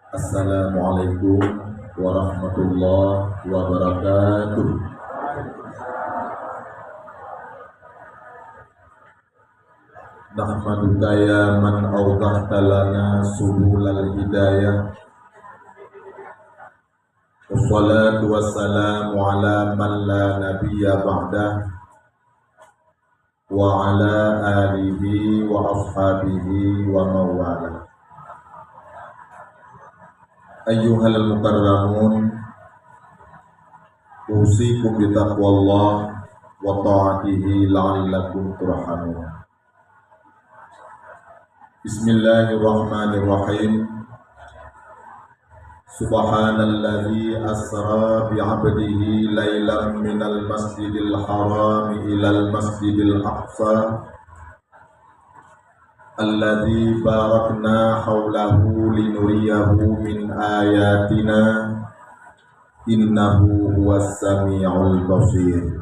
Assalamualaikum warahmatullahi wabarakatuh. Nahmaduka ya man awdahta lana subulal hidayah. Wassalatu wassalamu ala man la nabiyya ba'dah wa ala alihi wa ashabihi wa mawalah. Ayyuhal mukarramun, usikum bitaqwallah wa ta'atihi la'allakum turhamun. Bismillahirrahmanirrahim. Subhanalladzi asra bi'abdihi lailan minal masjidil haram ilal masjidil aqsa alladzi barakna haulahu linuriyahu min ayatina innahu huwas sami'ul basir.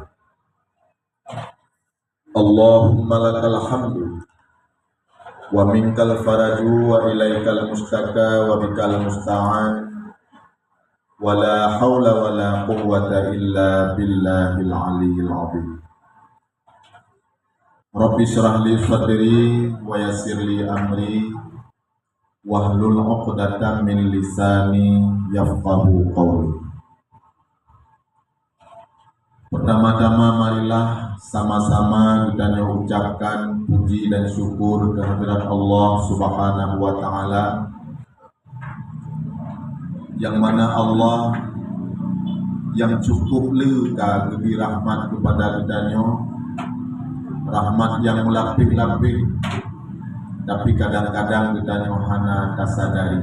Allahumma lakal hamdu wa minkal faraju wa ilaikal mustaka wa bikal musta'an wa la hawla wa la quwwata illa billahil aliyyil azim. Rabbi syrah li sadri wa yassir li amri wahlul 'uqdatam min lisani yafqahu qawli. Pertama-tama marilah sama-sama kita ucapkan puji dan syukur kehadirat Allah Subhanahu wa taala, yang mana Allah yang cukup leka beri rahmat kepada kitanya, rahmat yang melapik-lapik, tapi kadang-kadang kitanya hana tasadari.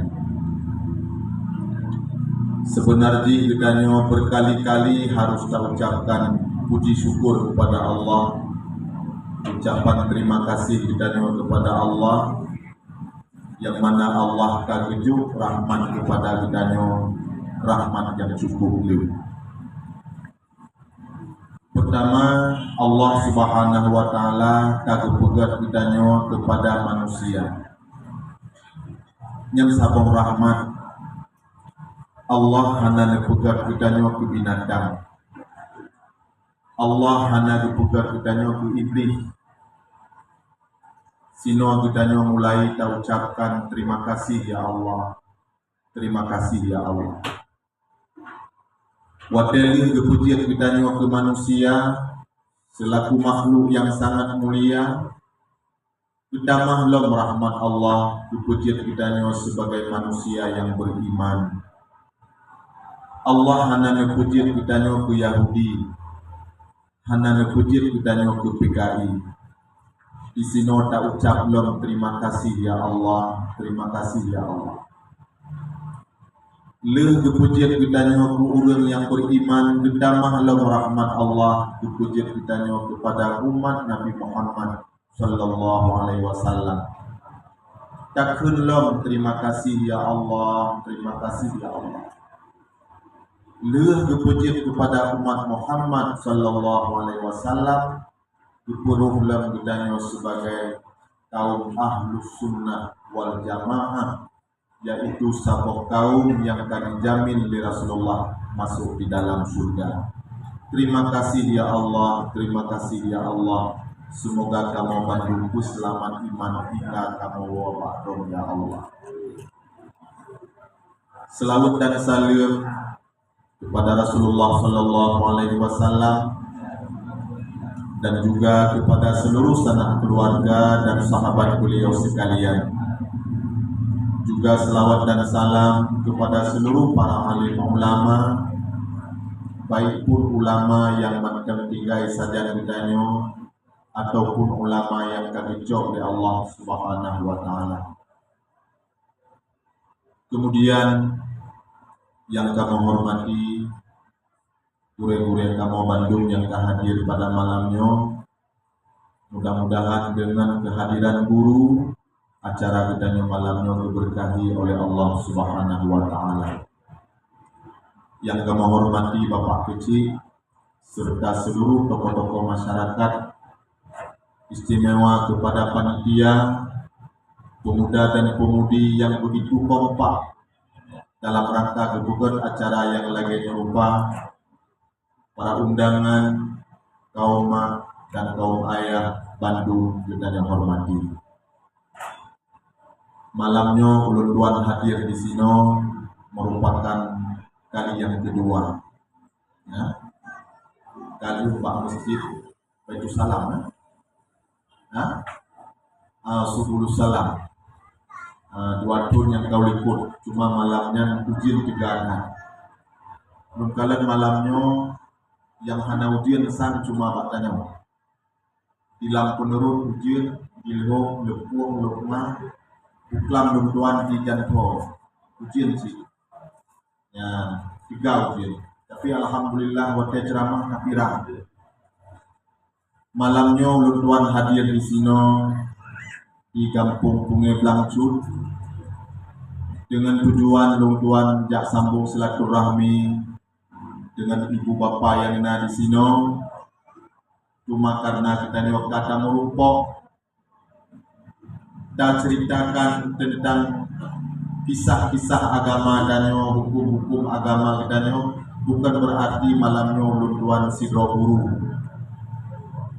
Sebenarnya kitanya berkali-kali harus kita ucapkan puji syukur kepada Allah, ucapan terima kasih kitanya kepada Allah, yang mana Allah kagejuk rahmat kepada kitanya, rahmat yang cukup liu. Pertama, Allah Subhanahu wa taala kagepegat kitanya kepada manusia. Yang sabong rahmat Allah hana nepegat kitanya ke binatang. Allah hana nepegat kitanya ke iblis. Sino kitanya mulai kita ucapkan terima kasih ya Allah. Terima kasih ya Allah. Wadeli kepujian kitanya ke manusia selaku makhluk yang sangat mulia. Kita mahlum rahmat Allah, kepujian kitanya sebagai manusia yang beriman. Allah hana nepujian kitanya ke Yahudi, hana nepujian kitanya ke PKI. Di sini tak ucap belum terima kasih ya Allah, terima kasih ya Allah. Leh kepujian kitanya ke orang yang beriman, kita mahlum rahmat Allah, kepujian kitanya kepada umat Nabi Muhammad sallallahu alaihi wasallam. Takun lom terima kasih ya Allah, terima kasih ya Allah. Leh kepujian kepada umat Muhammad sallallahu alaihi wasallam, dipuruh dalam gedanya sebagai kaum ahlus sunnah wal jamaah, yaitu sabok kaum yang akan dijamin oleh Rasulullah masuk di dalam surga. Terima kasih ya Allah, terima kasih ya Allah. Semoga kamu menjumpu selamat iman kita kamu wabakrom ya Allah. Selawat dan salam kepada Rasulullah sallallahu alaihi wasallam dan juga kepada seluruh sanak keluarga dan sahabat beliau sekalian. Juga selawat dan salam kepada seluruh para alim ulama, baik pun ulama yang macam tinggai saja ditanya ataupun ulama yang kagejok oleh Allah Subhanahu wa taala. Kemudian yang kami hormati guru-guru kamu Bandung yang hadir pada malamnya, mudah-mudahan dengan kehadiran guru acara kita malamnya diberkahi oleh Allah Subhanahu wa taala. Yang kami hormati Bapak kecil serta seluruh tokoh-tokoh masyarakat, istimewa kepada panitia, pemuda dan pemudi yang begitu kompak dalam rangka gebukan acara yang lagi berupa para undangan kaum dan kaum ayah Bandung kita yang hormati. Malamnya ulun tuan hadir di sini merupakan kali yang kedua. Ya. Kali Pak Masjid Baitul Salam. Subulus Salam. Dua tahun yang kau ikut, cuma malamnya ujian tegana. Belum kalian malamnya yang hana ujian sang cuma baktanya. Hilang penurut ujian, ilhom, lepuang, lukma, uklam lumtuan di jantung. Ujian sih. Ya, 3 ujian. Tapi alhamdulillah waktu ceramah kapirang. Malamnya lumtuan hadir di sini di Kampung Pungai Blangcut dengan tujuan lumtuan jak sambung silaturahmi dengan ibu bapa yang ada di sini. Cuma karena kita ni kata merupok dan ceritakan tentang kisah-kisah agama dan hukum-hukum agama kita ni bukan berarti malamnya lumtuan sidro guru,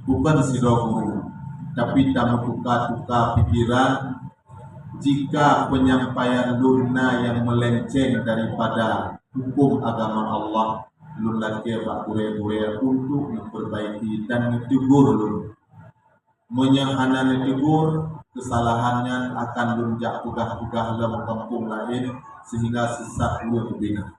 bukan sidro guru, tapi tak membuka pikiran jika penyampaian luna yang melenceng daripada hukum agama Allah lun lagi pak gure-gure untuk memperbaiki dan ditegur lun. Menyahana ditegur kesalahannya akan lunjak tugah-tugah dalam kampung lain sehingga sesat lun bina.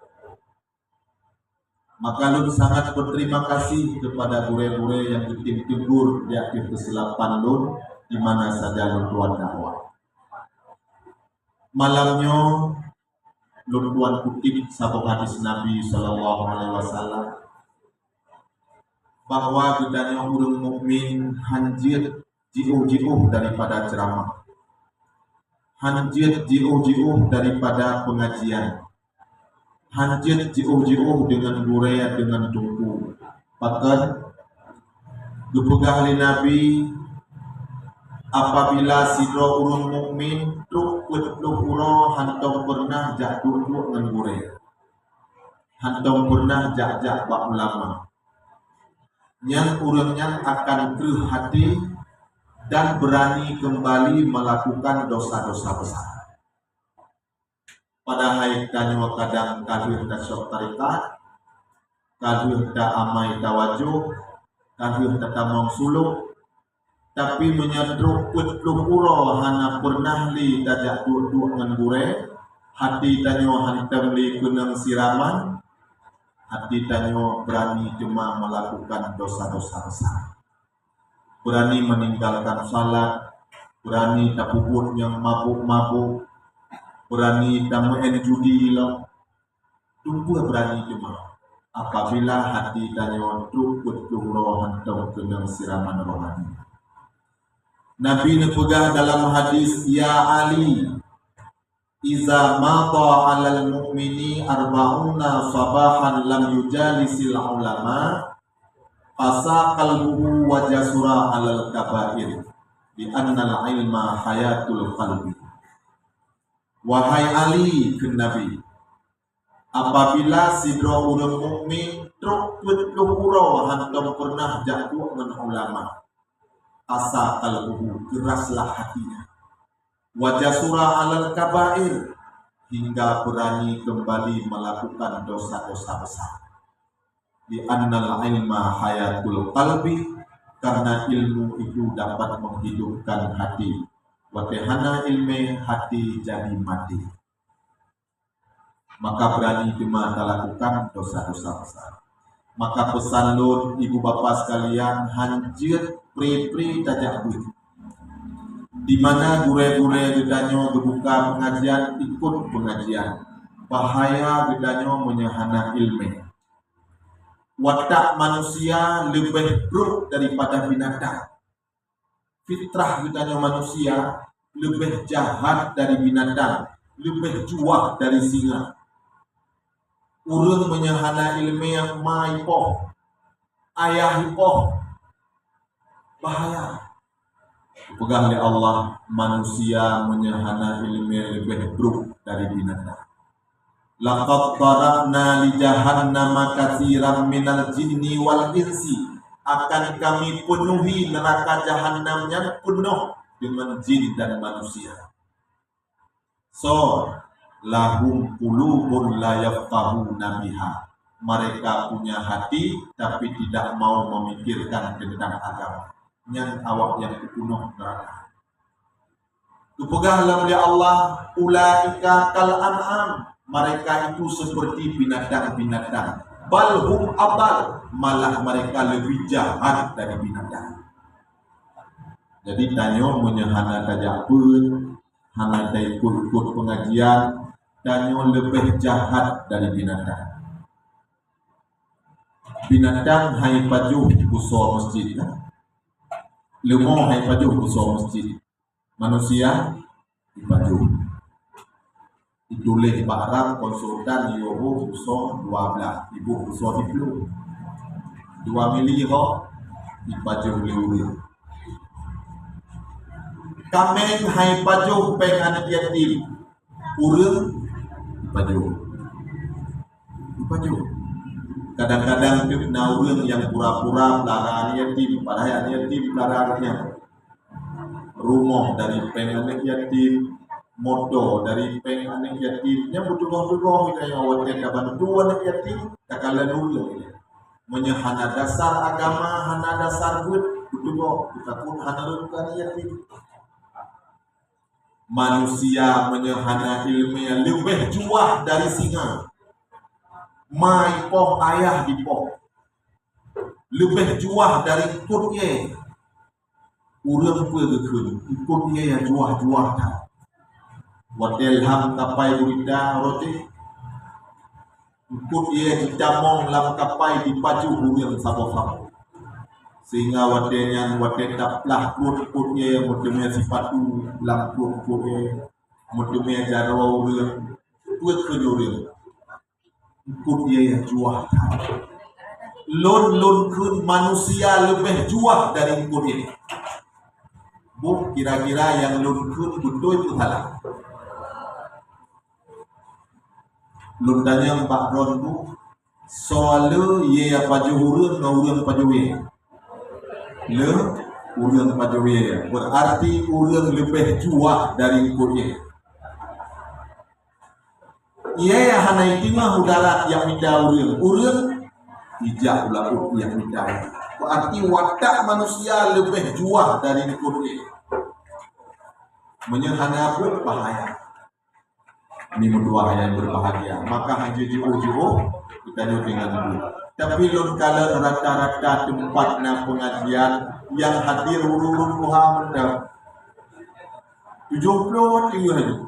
Maka lun sangat berterima kasih kepada gure-gure yang ditegur di akhir kesilapan lun di mana saja lun tuan dakwah. Malamnya lun tuan kutip sabuk hadis Nabi Sallallahu Alaihi Wasallam bahwa gedanya urung mukmin hanjir jiuh-jiuh daripada ceramah, hanjir jiuh-jiuh daripada pengajian, hanjir jiuh-jiuh dengan guraya dengan tungku. Bahkan gepegah Nabi apabila sidro urung mukmin truk pura hantong pernah jak duduk dengan guraya, hantong pernah jak bak ulama. Yang urangnya akan terhati dan berani kembali melakukan dosa-dosa besar. Pada hari tanya kadang kahir tak syok tarikat, kahir tak amai tawajuh, kahir tak tamang suluk, tapi menyadruk pura hana pernah li tajak duduk dengan gure, hati tanyo hantam li kunang siraman, hati tanyo berani cuma melakukan dosa-dosa besar, berani meninggalkan salat, berani tak puput yang mabuk-mabuk, berani tak main judi lah, tunggu berani cuma apabila hati tanyo trukut roh hantam kunang siraman rohani. Nabi nepegah dalam hadis, ya Ali, iza mata alal mu'mini arba'una sabahan lam yujalisil ulama qasa qalbuhu wa jasura alal kabair bi annal ilma hayatul qalbi. Wahai Ali, ke Nabi, apabila sidro urang mukmin truk luhuro hantam pernah jatuh dengan ulama, asa qalbuhu, keraslah hatinya, wajah surah alal kabair, hingga berani kembali melakukan dosa-dosa besar. Di annal ilma hayatul qalbi, karena ilmu itu dapat menghidupkan hati. Watehana ilme, hati jadi mati. Maka berani cuma lakukan dosa-dosa besar. Maka pesan lun ibu bapa sekalian, hanjir pri-pri tajak duit. Di mana gure-gure gedanyo gebuka pengajian, ikut pengajian. Bahaya gedanyo menyahana ilmu. Watak manusia lebih buruk daripada binatang. Fitrah gedanyo manusia lebih jahat dari binatang, lebih juak dari singa. Urang menyahana ilmu yang maipoh, ayah hipoh, bahaya. Pegang oleh Allah, manusia menyahana ilmu lebih buruk dari binatang. Laqad darabna li jahannama katsiran minal jinni wal insi. Akan kami penuhi neraka jahanam yang penuh dengan jin dan manusia. So, lahum qulubun la yafqahuna biha. Mereka punya hati tapi tidak mau memikirkan tentang agama. Yang awak yang penuh neraka. Kepegahlah oleh Allah, ulaika kal an'am. Mereka itu seperti binatang-binatang. Balhum abal, malah mereka lebih jahat dari binatang. Jadi tanyo menyahana tajak pun, hana ikut pengajian, tanyo lebih jahat dari binatang. Binatang hai pajuh busur masjid, lemah hai pajuh busur masjid. Manusia pajuh. Ditulis barang konsultan yoho busur 12, ibu busur 10. 2 mili ho ipajuh liuri. Kameng hai pajuh peng anak yatim. Urang ipajuh. Kadang-kadang na urang yang pura-pura pelara anak yatim, padahal anak yatim pelaranya. Rumah dari peng anak yatim, moto dari peng anak yatim, yang betul-betul kita yang awak kaban dua anak yatim, tak kalah dulu. Menyahana dasar agama, hana dasar betul kita pun hana anak yatim. Manusia menyahana ilmu yang lebih juah dari singa. Mai poh ayah di poh. Lebih juah dari ikutnya. Urang pun ikutnya yang juah-juah tak. Wadelham kapai berita roti. Ikut ia dicamong lam kapai di paju urang sabo-sabo. Sehingga wadenya tak pelah ikutnya mudemnya sifatu lam ikutnya mudemnya jarwa urang. Ikut urang. Ikut ia yang juah tak. Lon kun manusia lebih juah dari ikut ini. Bu kira-kira yang lon kun betul itu salah. Lundanya 4 ron bu soal ye apa juhurun ngurun pajuwe le urun pajuwe berarti urun lebih juah dari ikutnya. Ia hana itimah udara yang minda urun tidak ulah yang minda. Berarti watak manusia lebih juah dari ikutnya. Menyahana pun bahaya. Ini dua yang berbahagia. Maka hanya jiwa-jiwa kita dengan dulu. Tapi lon kala rata-rata tempatnya pengajian yang hadir urun Muhammad 70 tinggal.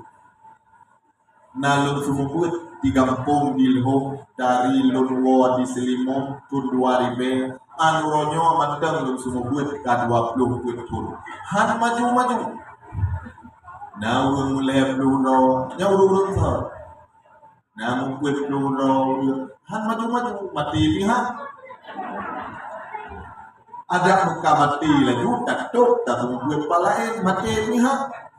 Nalun semua di kampung di Lehong dari Lunwa di Selimong tur 2000 anuronyo mandang lun semua ka 20 tur. Han maju-maju. Naung mulai peluru, nyaurun sah. Namun peluru, han maju-maju mati pihak. Ada muka mati lagi, tak tuk, tak semua palain mati pihak.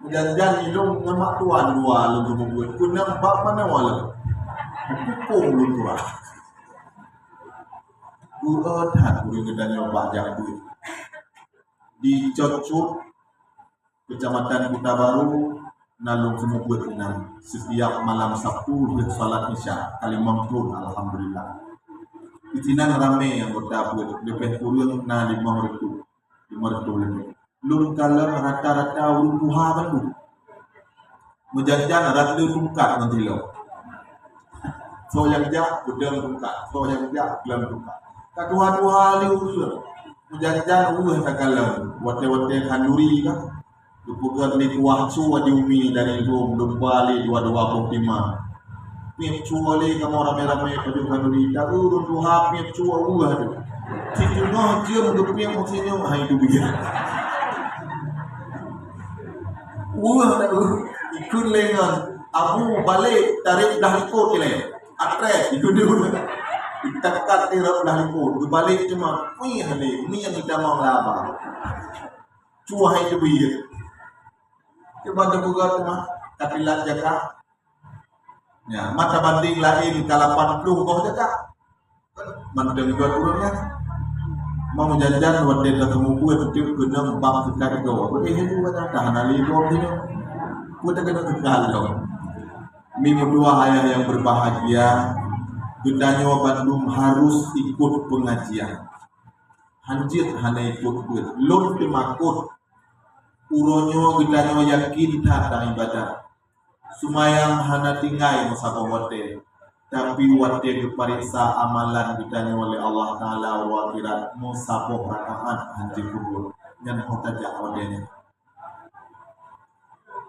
Jangan ilung ngamak tuan dua lalu semua. Kuna bab mana wala? Pukung lu tuan. Gua tak boleh ngedanya banyak duit. Di Cocok Kecamatan Kota Baru, nalung semua berenang setiap malam Sabtu dan salat Isya kali mampun alhamdulillah. Itinan ramai yang bertabur lebih kurang na 500 lebih. Lun kala rata-rata urun duha bandu. Menjanjan rata tungkat nanti lo. So yang jak bedang tungkat, so yang jak gelam tungkat. Kadua-dua liur. Menjanjan tak kala wate-wate kanduri kan. Dupukan ni kuah cuwa di umi dari rum Bali 225. Pip cuwa le kamu rame-rame pajukan duri. Tak urun duha pip cuwa ulah tu. Situ noh cium dupiang musinyo hai tu biar. Ulah tak ikut lengan. Abu balik tarik dah ikut le. Atrek ikut dia. Ditekat tirap dah ikut. Balik cuma mi hale mi yang kita mau laba. Cuwa hai tu biar. Coba buka rumah kapilat jaga Ya, mata banding lain ke 80 kau jaga. Manteng buat urangnya. Mau jajan buat dia ketemu kue ketik kena bab dekat kau. Ini juga dah nali kau ini. Kue tak kena kekal kau. Minggu dua ayah yang berbahagia. Gedanyo Bandung harus ikut pengajian. Hanjit hana ikut gue. Lun dimakut. Uronyo gedanyo yakin tak ibadah. Sumayang hana tinggai musabah wate. Tapi wate kepariksa amalan ditanya oleh Allah Ta'ala wa akhirat musabah rakaat hanjit kubur. Yang hotajak wadenya.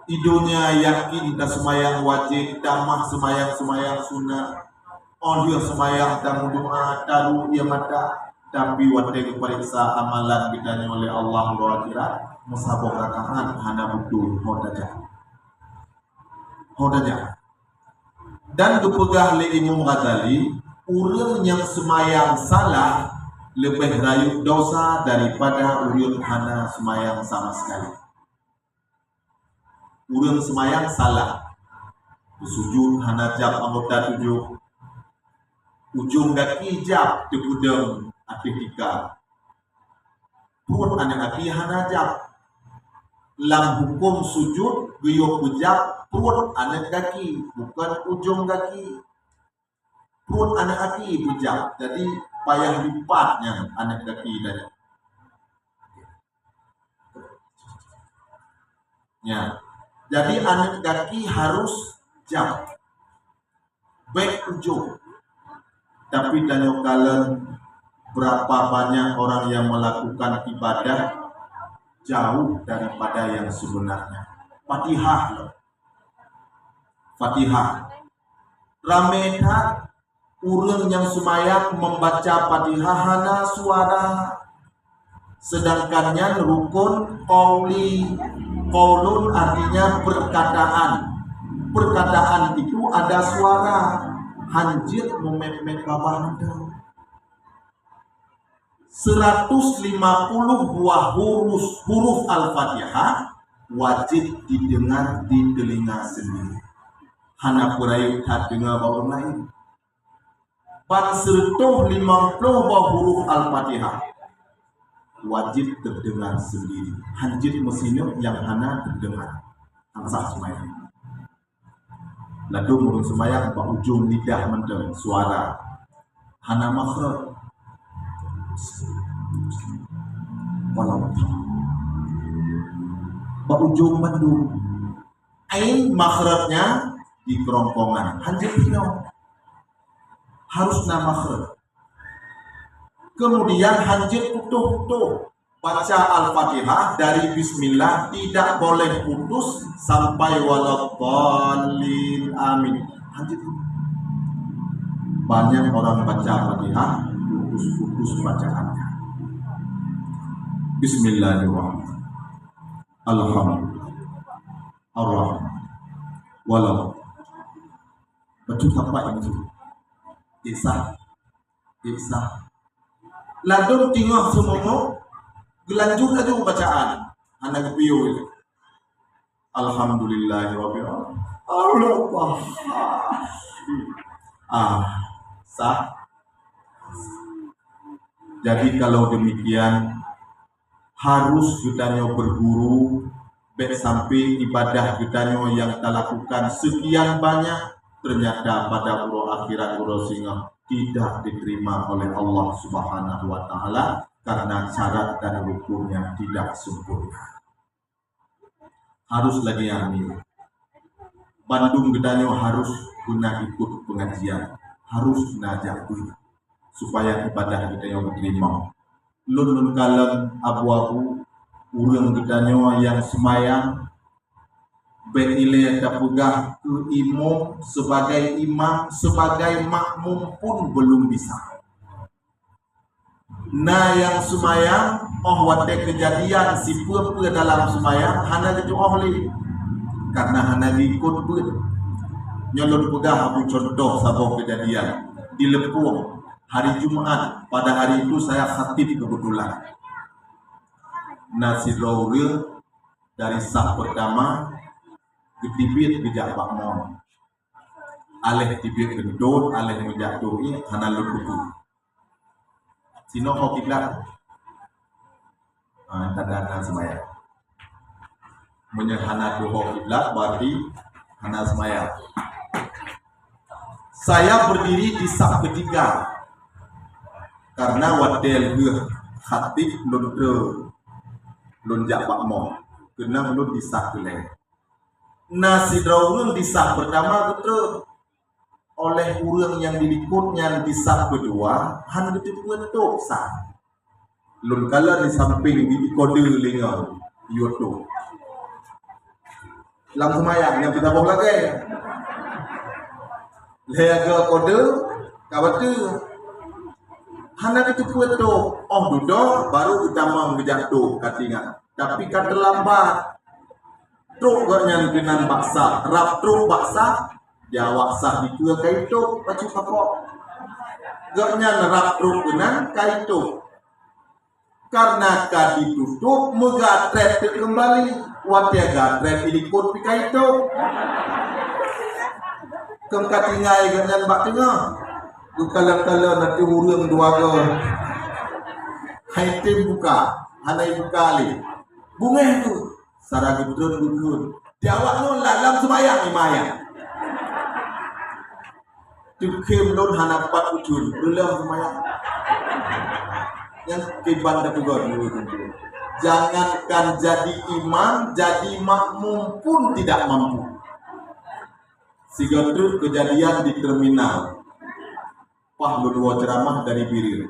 Idonya yakin tak sumayang wajib, damah sumayang sunnah. Oh dia semayang dan doa taruh dia mata, tapi waktu periksa amalan ditanya oleh Allah Ta'ala musabah rakaat hana betul hodaja. Dan dipegah oleh Imam Ghazali, urang yang semayang salah lebih rayuk dosa daripada urang hana semayang sama sekali. Urang semayang salah, sujud hana jam anggota 7. Ujung kaki jab di gudang atika. Pun anak kaki hana jab. Lam hukum sujud guyok ujab pun anak kaki bukan ujung kaki. Pun anak kaki ujab. Jadi payah lipatnya anak kaki tadi. Ya. Jadi anak kaki harus jab. Baik ujung. Tapi tanya kalian berapa banyak orang yang melakukan ibadah jauh daripada yang sebenarnya. Fatihah loh. Fatihah. Ramehat urang yang semayang membaca Fatihah hana suara. Sedangkannya rukun qauli. Qaulun artinya perkataan. Perkataan itu ada suara. Hanjir memet-met babah anda. 150 buah huruf Al-Fatihah wajib didengar di telinga sendiri. Hana purayu tak dengar bawah lain. Pan sertuh 50 buah huruf Al-Fatihah wajib terdengar sendiri. Hanjir mesinnya yang hana terdengar. Ansah semayang. Lalu murung semayang pak ujung lidah mendeng suara hana makhraj walau pak ujung mendung ain makhrajnya di kerongkongan hanjir pino harus na makhraj. Kemudian hanjir putuh baca Al-Fatihah dari bismillah tidak boleh putus sampai waladdallin amin. Hanjir. Banyak orang baca Fatihah putus bacaannya. Bismillahirrahmanirrahim. Alhamdulillah. Ar-Rahman. Walau. Betul apa itu? Isah. Lalu tinggal semua gelanjur aja bacaan anak piu itu. Alhamdulillahirabbil alamin. Sah. Jadi kalau demikian harus kita berguru baik sampai ibadah kita yang kita lakukan sekian banyak ternyata pada akhirat singa tidak diterima oleh Allah Subhanahu wa taala karena syarat dan rukunnya tidak sempurna. Harus lagi ambil. Bandung Gedanyo harus guna ikut pengajian, harus najak supaya ibadah kita yang diterima. Lun kalem abu-abu urang Gedanyo yang semayang beile tapugah ke imam sebagai imam, sebagai makmum pun belum bisa. Nah yang semayang wate kejadian si pura dalam semayang hana itu ohli karena hana ikut pun nyolot pegah aku contoh sabah kejadian di Lepung hari Jumat. Pada hari itu saya khatib kebetulan nasi rawil dari sah pertama ketibit bijak Pak Mon aleh tibik gendut, aleh menjatuhi hana lukutu. Sino kau kiblat. Tanda semaya. Menyehana doa kiblat berarti hana semaya. Saya berdiri di saf ketiga karena wadel khatib lunjak bakmo kena lun di saf keleng. Nasi draulun di saf pertama betul oleh urang yang diliputnya di saf kedua han betul betul saf. Lun kala di samping di kode linga yoto. Lam semayang yang kita bawa lagi. Lega kode kabatu hana itu kueto dudo baru utama menjatuh katingan tapi kan terlambat truk gaknya dengan baksa rap truk baksa jawab sah di kue kaito pacu kapok gaknya rap truk dengan kaito karena kadi tutup megatret kembali watia gatret ilikut pi kaito kengkatingai ganyan bak tengah kala-kala nanti urang dua ke haitim buka hanai buka li bunga tu sarang gedron gugur jawab nun dalam semayang imayang tukim nun hana pat ujun dalam semayang yang kiban dapur jangankan jadi imam jadi makmum pun tidak mampu. Siga tu kejadian di terminal. Pah dua ceramah dari Birir.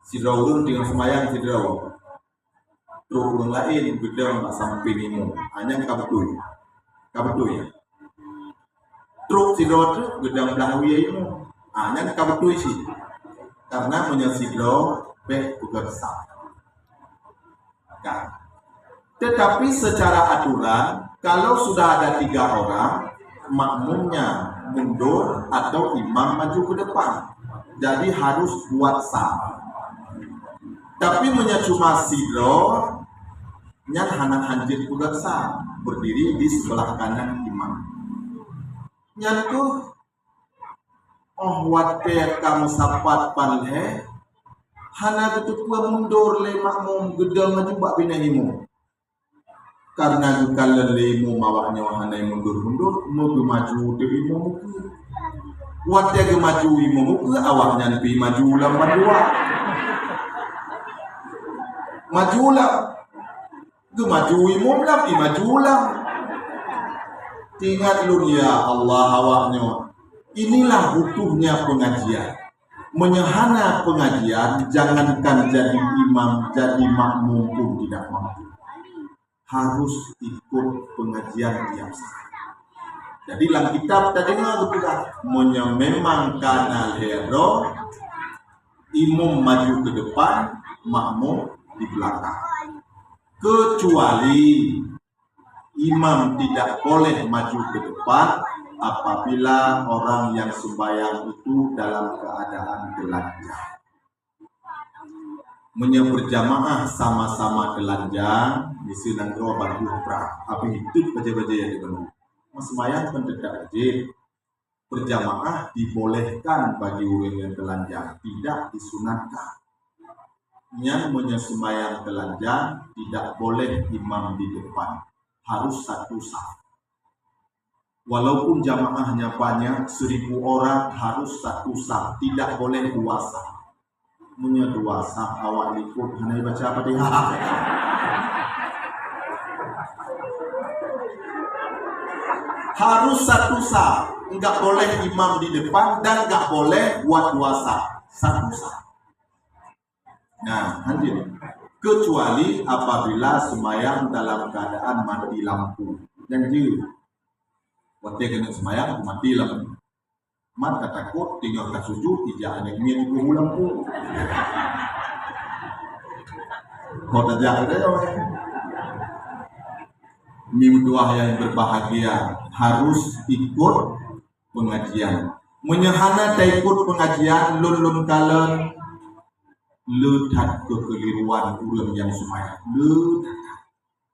Sidraulun dengan semayang sidraul. Truk urang lain gedang tak samping ini. Hanya kabetul ya. Truk sidraul tu gedang belahwi ini. Hanya kabetul sih. Karena menyasidro bek bugersak. Kan. Tetapi secara aturan kalau sudah ada 3 orang, makmumnya mundur atau imam maju ke depan. Jadi harus buat sah. Tapi cuma sidro, nyan hana hanjir kuda sah, berdiri di sebelah kanan imam. Nyan tuh, wate kamu sapat panleh, hana betul mundur le makmum gedang maju bak binahimu. Karena kalau lemu mawaknya wahana mundur-mundur mau maju dewi mau muka watnya gemaju mau muka awaknya lebih maju ulang dua maju ulang gemaju mau lebih maju ulang ingat lu ya Allah awaknya inilah butuhnya pengajian menyehana pengajian jangankan jadi imam jadi makmum pun tidak mampu harus ikut pengajian tiap saat. Jadi dalam kitab tadi memang karena hero imam maju ke depan, makmum di belakang. Kecuali imam tidak boleh maju ke depan apabila orang yang sembahyang itu dalam keadaan telanjang. Berjamaah sama-sama telanjang misi nangro baju pra apa itu baca-baca yang dipenuhi semayang pendekat aja berjamaah dibolehkan bagi orang yang telanjang tidak disunatkan yang sembahyang telanjang tidak boleh imam di depan harus satu saf walaupun jamaahnya banyak 1000 orang harus satu saf tidak boleh 2 saf dua sah awak likut hanai baca apa dia harus satu sah enggak boleh imam di depan dan enggak boleh buat 2 sah satu sah nah hadir kecuali apabila sembahyang dalam keadaan mati lampu dan jiu waktu kena sembahyang mati lampu mata takut tinggal ke sujud tidak ada yang ulang pun kau tak jaga mimduah yang berbahagia harus ikut pengajian menyehana tak ikut pengajian lun kalen letak kekeliruan urang yang sembahyang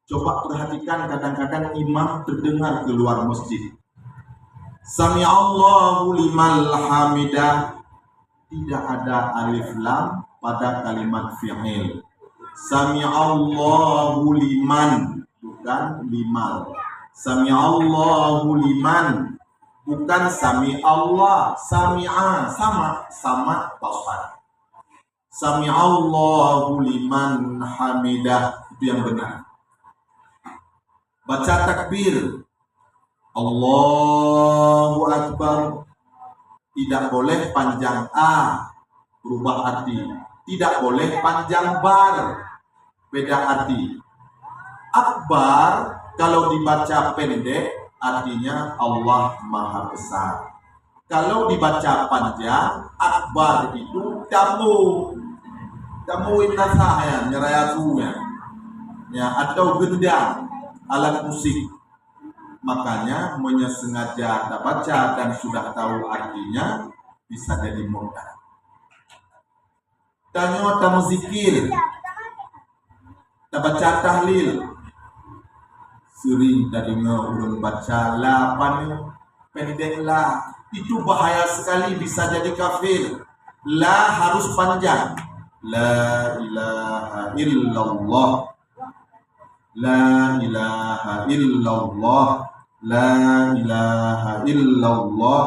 coba perhatikan kadang-kadang imam terdengar keluar masjid Sami'allahu liman hamidah, tidak ada alif lam pada kalimat fi'il. Sami'allahu liman, bukan liman. Sami'allahu liman, bukan sami'allah. Sami'a, sama tausan. Sami'allahu liman hamidah, itu yang benar. Baca takbir, Allahu Akbar. Tidak boleh panjang A, berubah arti. Tidak boleh panjang bar, beda arti. Akbar kalau dibaca pendek artinya Allah Maha Besar. Kalau dibaca panjang, akbar itu damu inasah ya, nyerayatunya ya, atau gendang, alat musik. Makanya sengaja tak baca dan sudah tahu artinya bisa jadi mudah. Tanya tamu zikir, tak baca tahlil, sering tak dengar ulun baca lapan pendek lah, itu bahaya sekali, bisa jadi kafir. La harus panjang. La ilaha illallah, la ilaha illallah, la ilaha illallah.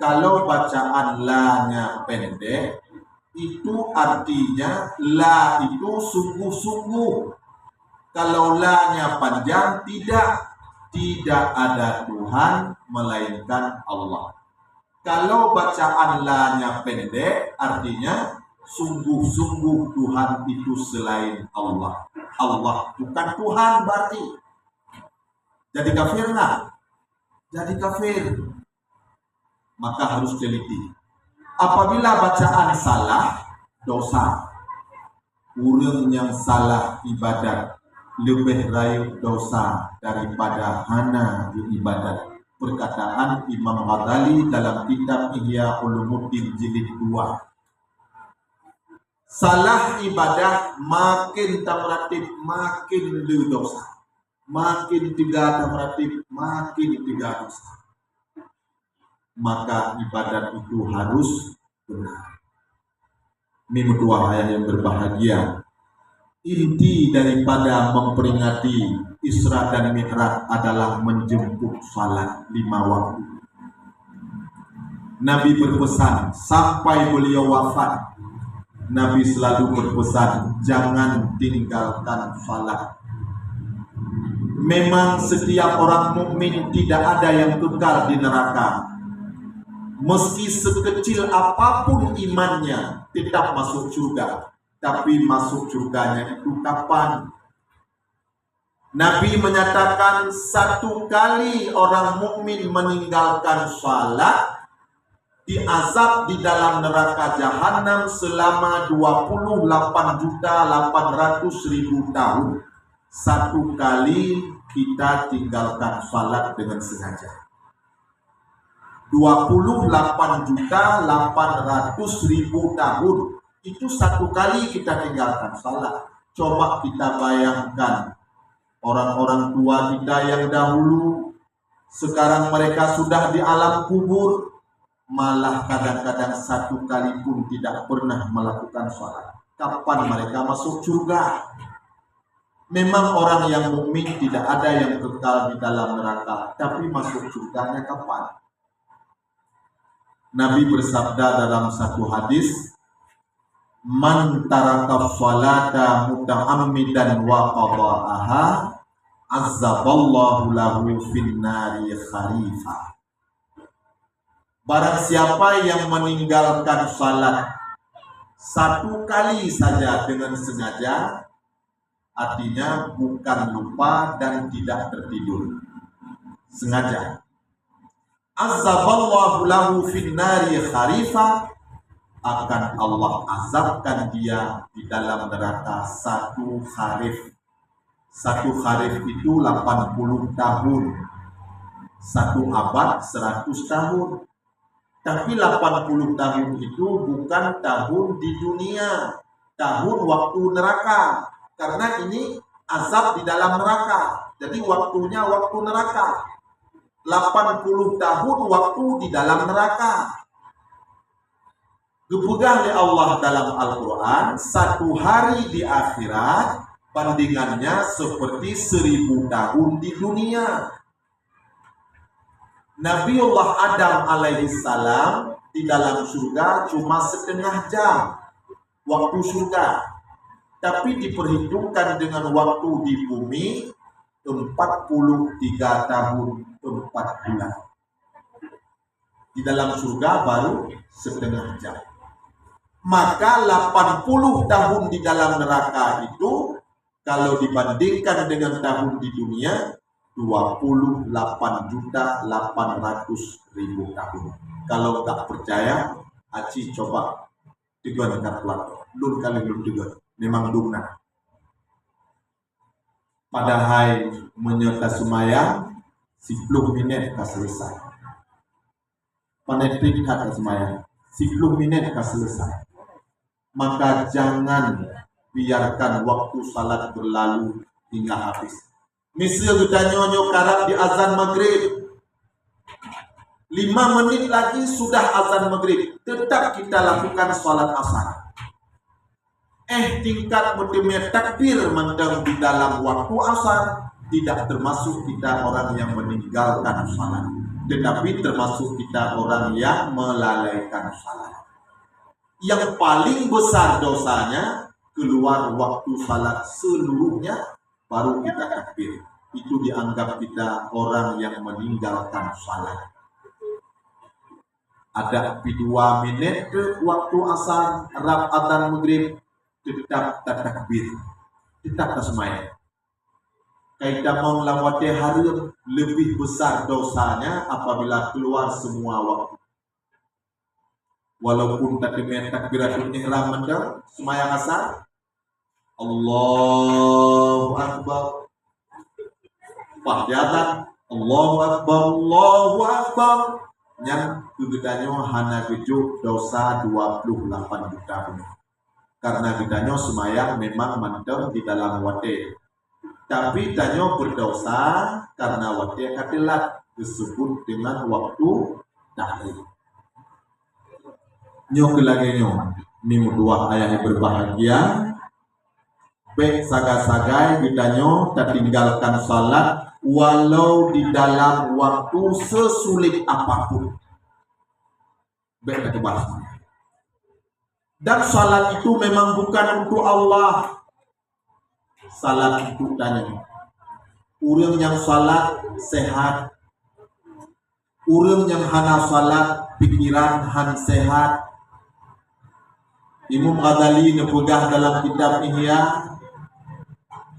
Kalau bacaan la-nya pendek, itu artinya la itu sungguh-sungguh. Kalau la-nya panjang, tidak ada Tuhan melainkan Allah. Kalau bacaan la-nya pendek, artinya sungguh-sungguh Tuhan itu selain Allah. Allah bukan Tuhan berarti. Jadi kafir nggak? Jadi kafir. Maka harus teliti. Apabila bacaan salah, dosa. Orang yang salah ibadat lebih rayu dosa daripada hana di ibadat. Perkataan Imam Ghazali dalam kitab Ihya Ulumuddin jilid 2. Salah ibadah makin tamratib makin le dosa, makin tiga tamratib makin tiga dosa. Maka ibadat itu harus benar. Ini kedua ayat yang berbahagia. Inti daripada memperingati Isra dan Mi'raj adalah menjemput salat 5 waktu. Nabi berpesan sampai beliau wafat. Nabi selalu berpesan, jangan tinggalkan salat. Memang setiap orang mukmin tidak ada yang kekal di neraka. Meski sekecil apapun imannya, tetap masuk surga. Tapi masuk surganya itu kapan? Nabi menyatakan 1 kali orang mukmin meninggalkan salat, diazab di dalam neraka jahanam selama 28.800.000 tahun. 1 kali kita tinggalkan salat dengan sengaja. 28.800.000 tahun itu 1 kali kita tinggalkan salat. Coba kita bayangkan orang-orang tua kita yang dahulu, sekarang mereka sudah di alam kubur, malah kadang-kadang 1 kali pun tidak pernah melakukan salat. Kapan mereka masuk surga? Memang orang yang mukmin tidak ada yang kekal di dalam neraka, tapi masuk surganya kapan? Nabi bersabda dalam satu hadis, man taraka sholata muta'ammidan wa qada'aha azzaballahu lahu finnari kharifah. Barang siapa yang meninggalkan salat 1 kali saja dengan sengaja, artinya bukan lupa dan tidak tertidur, sengaja. Azzaballahu lahu finnari kharifah, akan Allah azabkan dia di dalam neraka 1 kharif. 1 kharif itu 80 tahun. 1 abad 100 tahun. Tapi 80 tahun itu bukan tahun di dunia, tahun waktu neraka. Karena ini azab di dalam neraka, jadi waktunya waktu neraka. 80 tahun waktu di dalam neraka. Dipegah oleh Allah dalam Al-Quran, 1 hari di akhirat bandingannya seperti 1000 tahun di dunia. Nabiullah Adam alaihi salam di dalam surga cuma setengah jam waktu surga, tapi diperhitungkan dengan waktu di bumi 43 tahun 4 bulan. Di dalam surga baru setengah jam. Maka 80 tahun di dalam neraka itu kalau dibandingkan dengan tahun di dunia 28.800.000 tahun. Kalau tak percaya, Aci coba tiga kalkulator. Lun kali lun tiga. Memang dumna. Padahal menyerta semayang 10 menit ka selesai. Panetrik kata semayang 10 menit ka selesai. Maka jangan biarkan waktu salat berlalu hingga habis. Misal kita nyonyo karab di azan maghrib, 5 menit lagi sudah azan maghrib, tetap kita lakukan salat asar. Tingkat mendemir takbir mendeng di dalam waktu asar tidak termasuk kita orang yang meninggalkan salat, tetapi termasuk kita orang yang melalaikan salat. Yang paling besar dosanya keluar waktu salat seluruhnya baru kita takbir. Itu dianggap kita orang yang meninggalkan salat. Ada 2 menit ke waktu asar, rab adzan maghrib, tetap takbir, tetap semayang. Kita mau lawati hari lebih besar dosanya apabila keluar semua waktu. Walaupun takbiratul ihram mendang semayang asar, Allahu Akbar, Fahdatan, Allahu Akbar, Allahu Akbar. Yang kegedanyo hana kejuk dosa 28 juta. Karena kegedanyo semayang memang mendang di dalam wate. Tapi danyo berdosa karena wate katilat disebut dengan waktu tahrim. Nyo kelagenya minggu 2 ayah yang berbahagia. Baik sagai-sagai bidanyo tertinggalkan salat walau di dalam waktu sesulit apapun. Baik kita bahas. Dan salat itu memang bukan untuk Allah. Salat itu tanya. Urang yang salat sehat. Urang yang hana salat pikiran han sehat. Imam Ghazali nepegah dalam kitab Ihya,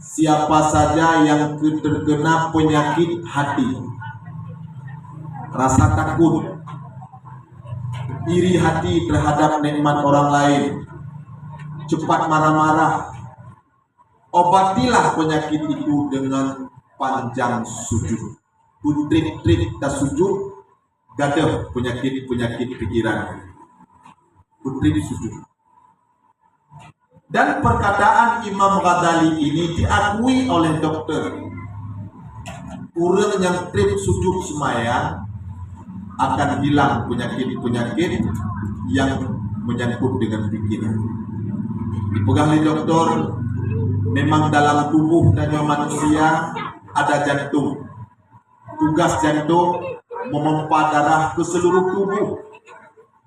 siapa saja yang terkena penyakit hati, rasa takut, iri hati terhadap nikmat orang lain, cepat marah-marah, obatilah penyakit itu dengan panjang sujud. Putrik-trik tak sujud, gadah penyakit pikiran. Putrik sujud. Dan perkataan Imam Ghazali ini diakui oleh dokter. Orang yang trip sujud semayang akan hilang penyakit-penyakit yang menyangkut dengan pikiran. Dipegang oleh dokter, memang dalam tubuh manusia ada jantung. Tugas jantung memompa darah ke seluruh tubuh.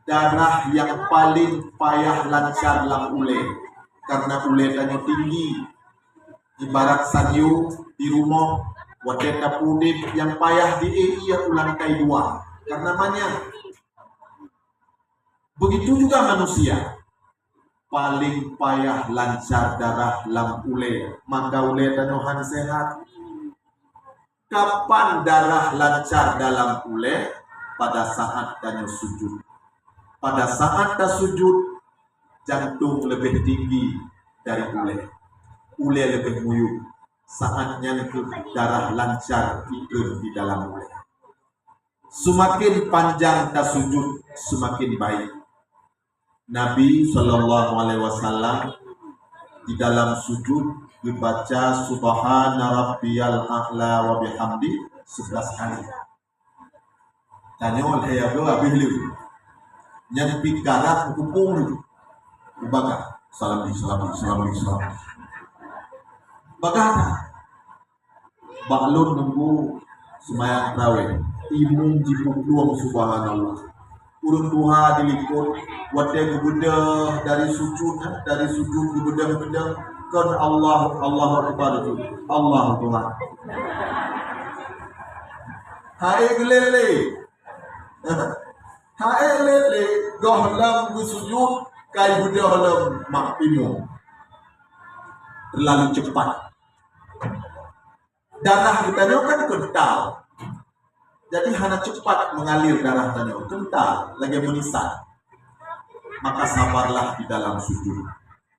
Darah yang paling payah lancar dalam ule. Karena uletannya tinggi, ibarat sanyu di rumah, wadeta pudit yang payah di ia lantai 2 karena banyak. Begitu juga manusia, paling payah lancar darah lam ule, maka uletannya han sehat. Kapan darah lancar dalam ule? Pada saat tanya sujud. Pada saat tak sujud, jantung lebih tinggi dari ule lebih nguyuh. Saatnya itu darah lancar ikut di dalam ule. Semakin panjang tasujud, semakin baik. Nabi SAW di dalam sujud dibaca Subhana Rabbiyal A'la wa bihamdi 11 kali. tanya oleh apa habis lu yang pikarat kupung lu baga salam baga baklun nunggu semayang tarawih imum jipuk luang subhanallah urun duha diliput wadai kebedah dari sujud kebedah kan Allah Akbar Allah Tuhan hai gelele hai lele gohlam bersujud kai bedah dalam makimum terlalu cepat darah kita kan kental. Jadi hanya cepat mengalir darah tanyo, kental, lagi menisat. Maka sabarlah di dalam sujud.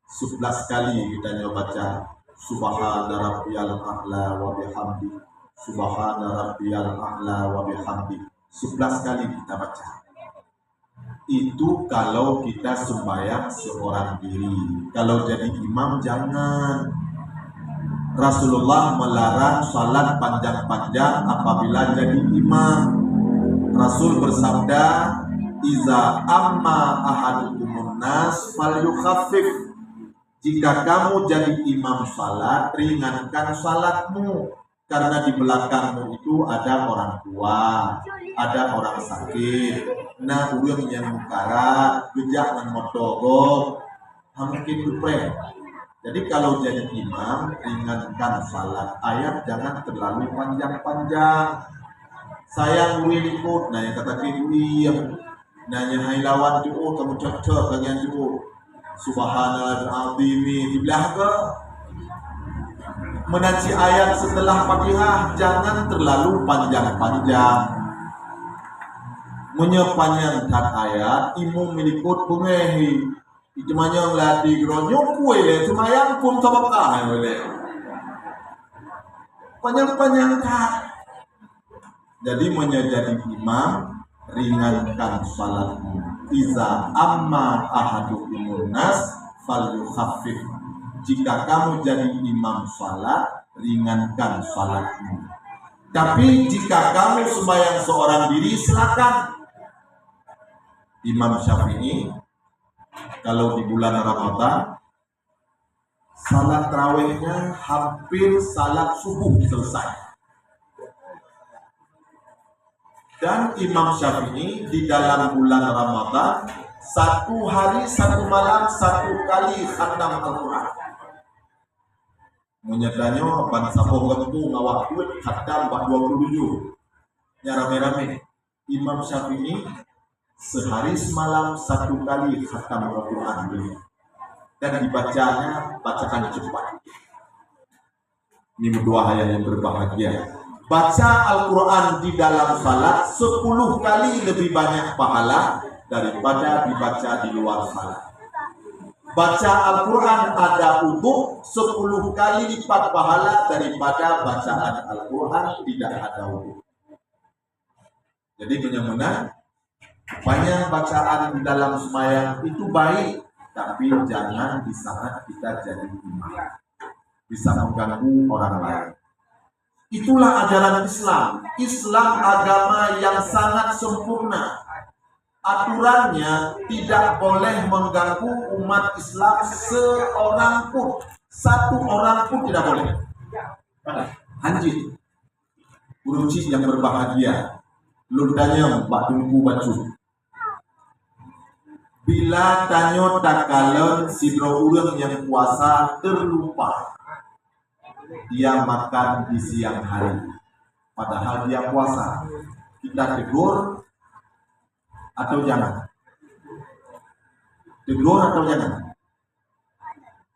11 kali kita baca Subhana rabbiyal a'la wa bihamdi. Subhana rabbiyal a'la wa bihamdi. 11 kali kita baca. Itu kalau kita sembahyang seorang diri. Kalau jadi imam jangan. Rasulullah melarang salat panjang-panjang apabila jadi imam. Rasul bersabda, "Iza amma ahadukumun nas falyukhaffif." Jika kamu jadi imam salat, ringankan salatmu karena di belakangmu itu ada orang tua, ada orang sakit. Nah, urang yang mukarat, gejak nang motogo, mungkin dupre. Jadi kalau jadi imam, ringankan salat. Ayat jangan terlalu panjang-panjang. Sayang ikut, nah yang kata kiri, nanya hai lawan tu, kamu cocok bagian tu. Subhanallah azimi di belakang. Menaci ayat setelah Fatihah jangan terlalu panjang-panjang. Menyepanjangkan ayat, imam milikut bungehi. Ijmanya melatih geronyok kue le, semayang pun sama kah le. Panjang kah. Jadi menjadi imam, ringankan salatmu. Iza amma ahadukumun nas falyukhaffif. Jika kamu jadi imam salat, ringankan salatmu. Tapi jika kamu sembahyang seorang diri, silakan. Imam Syafi'i kalau di bulan Ramadan salat tarawihnya hampir salat subuh selesai. Dan Imam Syafi'i di dalam bulan Ramadan 1 hari 1 malam 1 kali khatam Al-Quran. Menyatanya bangsa pohonku ngawak duit khatam 27 nya rame-rame. Imam Syafi'i sehari semalam 1 kali khatam Al-Quran dan dibacanya bacakan cepat. Ini dua ayat yang berbahagia. Baca Al-Quran di dalam salat 10 kali lebih banyak pahala daripada dibaca di luar salat. Baca Al-Quran ada wudu 10 kali lipat pahala daripada bacaan Al-Quran tidak ada wudu. Jadi benar-benar banyak bacaan di dalam sembahyang itu baik, tapi jangan di saat kita jadi imam, bisa mengganggu orang lain. Itulah ajaran Islam. Islam agama yang sangat sempurna. Aturannya tidak boleh mengganggu umat Islam seorang pun, 1 orang pun tidak boleh. Hanji, uruci yang berbahagia, lundanya mbak tunggu baju. Bila tanyo takalen sidro urang yang puasa terlupa, dia makan di siang hari, padahal dia puasa, kita tegur atau jangan? Tegur atau jangan?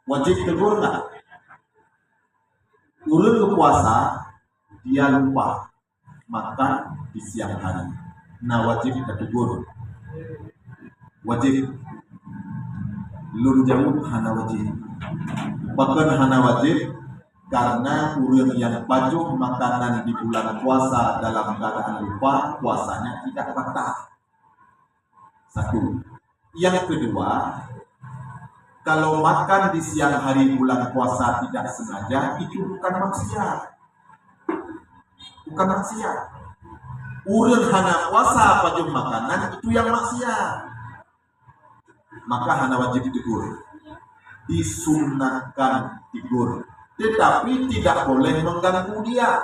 Wajib tegur nggak? Urang puasa, dia lupa makan di siang hari, nah wajib kita tegur. Wajib lur jauh hana wajib, bahkan hana wajib karena urang yang baju makanan di bulan puasa dalam keadaan lupa, puasanya tidak batal. 1. Yang kedua, kalau makan di siang hari bulan puasa tidak sengaja, itu bukan maksiat. urang hana puasa pajung makanan itu yang maksiat, maka hana wajib tegur, disunatkan tegur, tetapi tidak boleh mengganggu dia.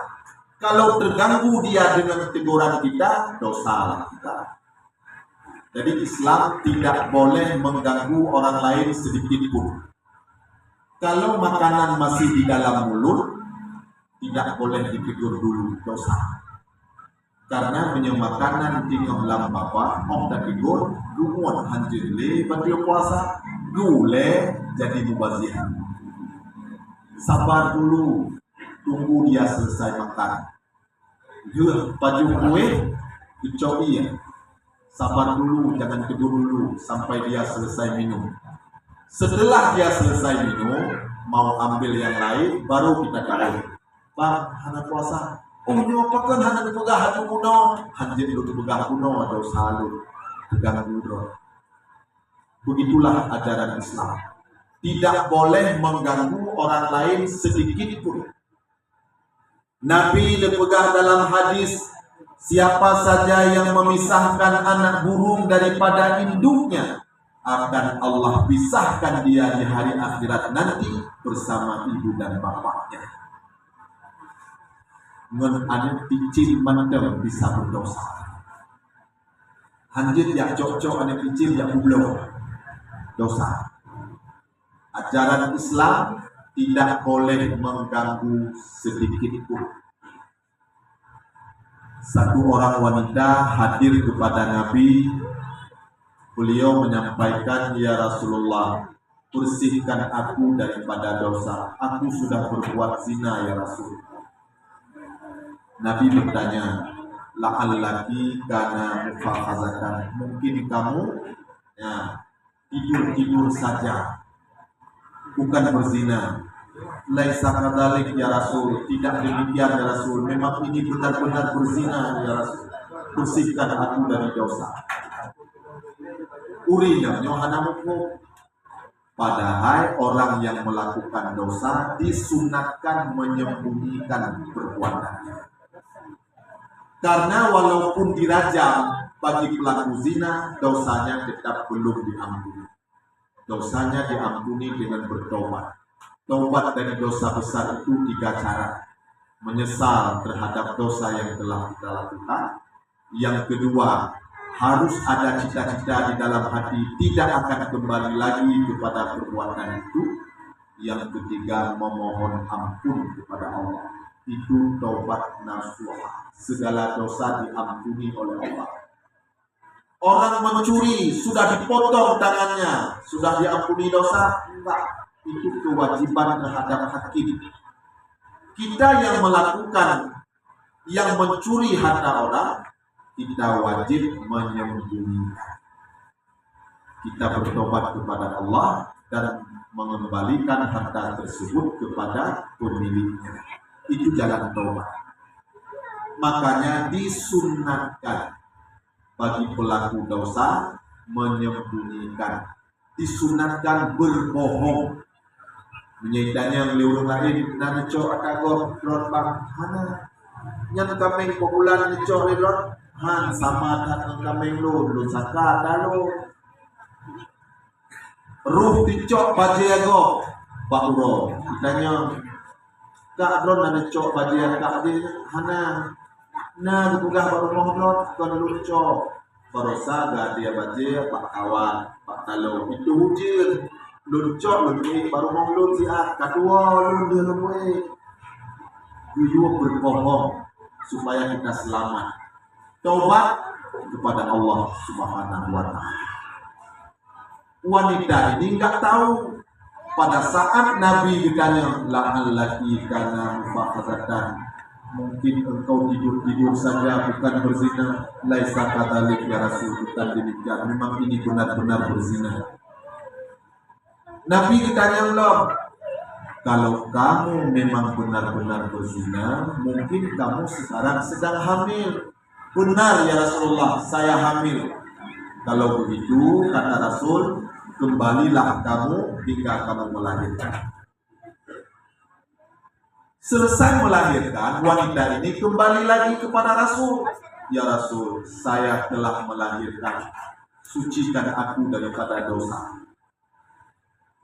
Kalau terganggu dia dengan teguran kita, dosa kita. Jadi Islam tidak boleh mengganggu orang lain sedikit pun. Kalau makanan masih di dalam mulut, tidak boleh ditegur dulu, dosa. Karena punya makanan tinggal dalam bapa, dah tegur, lumuan hancur le, batil puasa, gule jadi mubazir. Sabar dulu, tunggu dia selesai makan. Dia baju kue, dicoi ya. Sabar dulu, jangan tegur dulu sampai dia selesai minum. Setelah dia selesai minum, mau ambil yang lain, baru kita tahu. Bang, hana puasa. Oh, nyopakan hana dipegah hati kuno. Hanjir lu dipegah kuno, atau salut. Terganggu bro. Begitulah ajaran Islam. Tidak boleh mengganggu orang lain sedikit pun. Nabi dipegah dalam hadis, siapa saja yang memisahkan anak burung daripada induknya, akan Allah pisahkan dia di hari akhirat nanti bersama ibu dan bapaknya. Ngen anu kecil mandem bisa berdosa. Hanjit yang cocok anak kecil yang bublok dosa. Ajaran Islam tidak boleh mengganggu sedikit pun. Satu orang wanita hadir kepada Nabi. Beliau menyampaikan, ya Rasulullah, bersihkan aku daripada dosa. Aku sudah berbuat zina ya Rasul. Nabi bertanya, la'allaki kana mufakhazatan. Mungkin kamu ya, tidur-tidur saja, bukan berzina. Laisa kadzalik ya Rasul. Tidak demikian ya Rasul. Memang ini benar-benar berzina ya Rasul. Bersihkan aku dari dosa. Urina nyohana hukum. Padahal orang yang melakukan dosa disunatkan menyembunyikan perbuatannya. Karena walaupun dirajam bagi pelaku zina, dosanya tetap belum diampuni. Dosanya diampuni dengan bertobat. Tobat dari dosa besar itu 3 cara. Menyesal terhadap dosa yang telah kita lakukan. Yang kedua, harus ada cita-cita di dalam hati tidak akan kembali lagi kepada perbuatan itu. Yang ketiga, memohon ampun kepada Allah. Itu taubat nasuha. Segala dosa diampuni oleh Allah. Orang mencuri sudah dipotong tangannya, sudah diampuni dosa? Enggak. Itu kewajiban terhadap hakim. Kita yang melakukan, yang mencuri harta orang, kita wajib menyembunyikan. Kita bertobat kepada Allah dan mengembalikan harta tersebut kepada pemiliknya. Itu jalan tobat. Makanya disunatkan bagi pelaku dosa menyembunyikan. Disunatkan berbohong. Menyaitanya meliurung lain, nan cok akagor rot bang hana nyan kameng populan ni cok rot han sama tan kameng lu saka talo ruh dicok bajago bakuro ditanya ka ron nan cok bajago ka di hana na dugah baru mongrot kon lu cok barosa ga dia bajago pak kawan pak talo itu hujir luncok lunci baru mau lunci kedua lunci lumwe jujur berbohong supaya kita selamat. Taubat kepada Allah Subhanahu wa Ta'ala. Wanita ini enggak tahu pada saat Nabi ditanya la'allaki kana mufakhazatan, mungkin engkau tidur-tidur saja bukan berzina. Laisa kadzalik ya Rasul, bukan demikian, memang ini benar-benar berzina. Nabi ditanya Allah, kalau kamu memang benar-benar berzina, mungkin kamu sekarang sedang hamil. Benar ya Rasulullah, saya hamil. Kalau begitu, kata Rasul, kembalilah kamu hingga kamu melahirkan. Selesai melahirkan, wanita ini kembali lagi kepada Rasul. Ya Rasul, saya telah melahirkan, sucikan aku daripada dosa.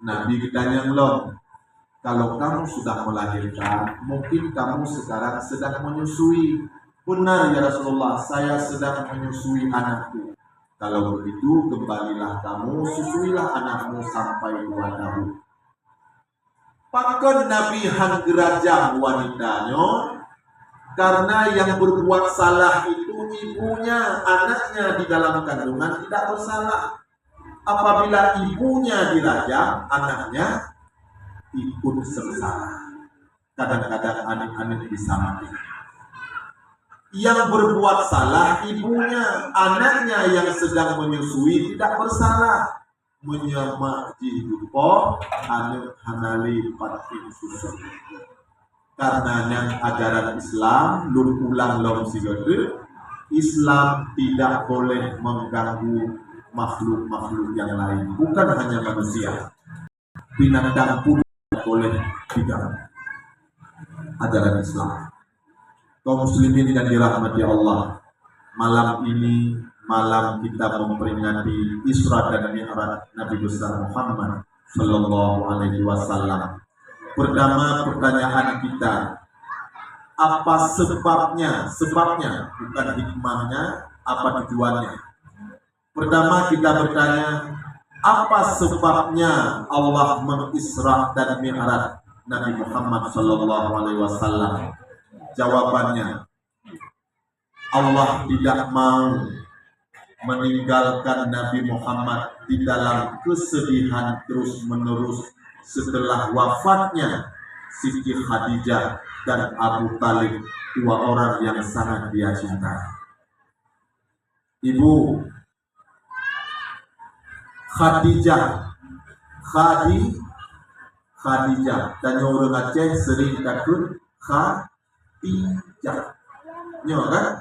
Nabi ditanya, belum, kalau kamu sudah melahirkan, mungkin kamu sekarang sedang menyusui. Benar ya Rasulullah, saya sedang menyusui anakku. Kalau begitu, kembalilah kamu, susuilah anakmu sampai 2 tahun. Pakon Nabi hanggerajang wanitanya, karena yang berbuat salah itu ibunya, anaknya di dalam kandungan tidak bersalah. Apabila ibunya dirajam, anaknya ikut sengsara. Kadang-kadang anak-anak bisa mati. Yang berbuat salah ibunya, anaknya yang sedang menyusui tidak bersalah. Menyemak jidupo anak hanali patin susu. Karena yang ajaran Islam lum ulang lom sigede, Islam tidak boleh mengganggu makhluk-makhluk yang lain, bukan hanya manusia, binatang pun boleh diganggu. Ajaran Islam. Kaum muslimin yang dirahmati Allah, malam ini malam kita memperingati Isra dan Mi'raj Nabi besar Muhammad sallallahu alaihi wasallam. Pertama pertanyaan kita, apa sebabnya? Sebabnya, bukan hikmahnya, apa tujuannya? Pertama kita bertanya, apa sebabnya Allah mengisra dan mi'raj Nabi Muhammad sallallahu alaihi wasallam? Jawabannya, Allah tidak mau meninggalkan Nabi Muhammad di dalam kesedihan terus-menerus setelah wafatnya Siti Khadijah dan Abu Talib, 2 orang yang sangat dia cintai. Ibu Khadijah, Khadijah, dan orang Aceh sering takut Khadijah, nyo kan?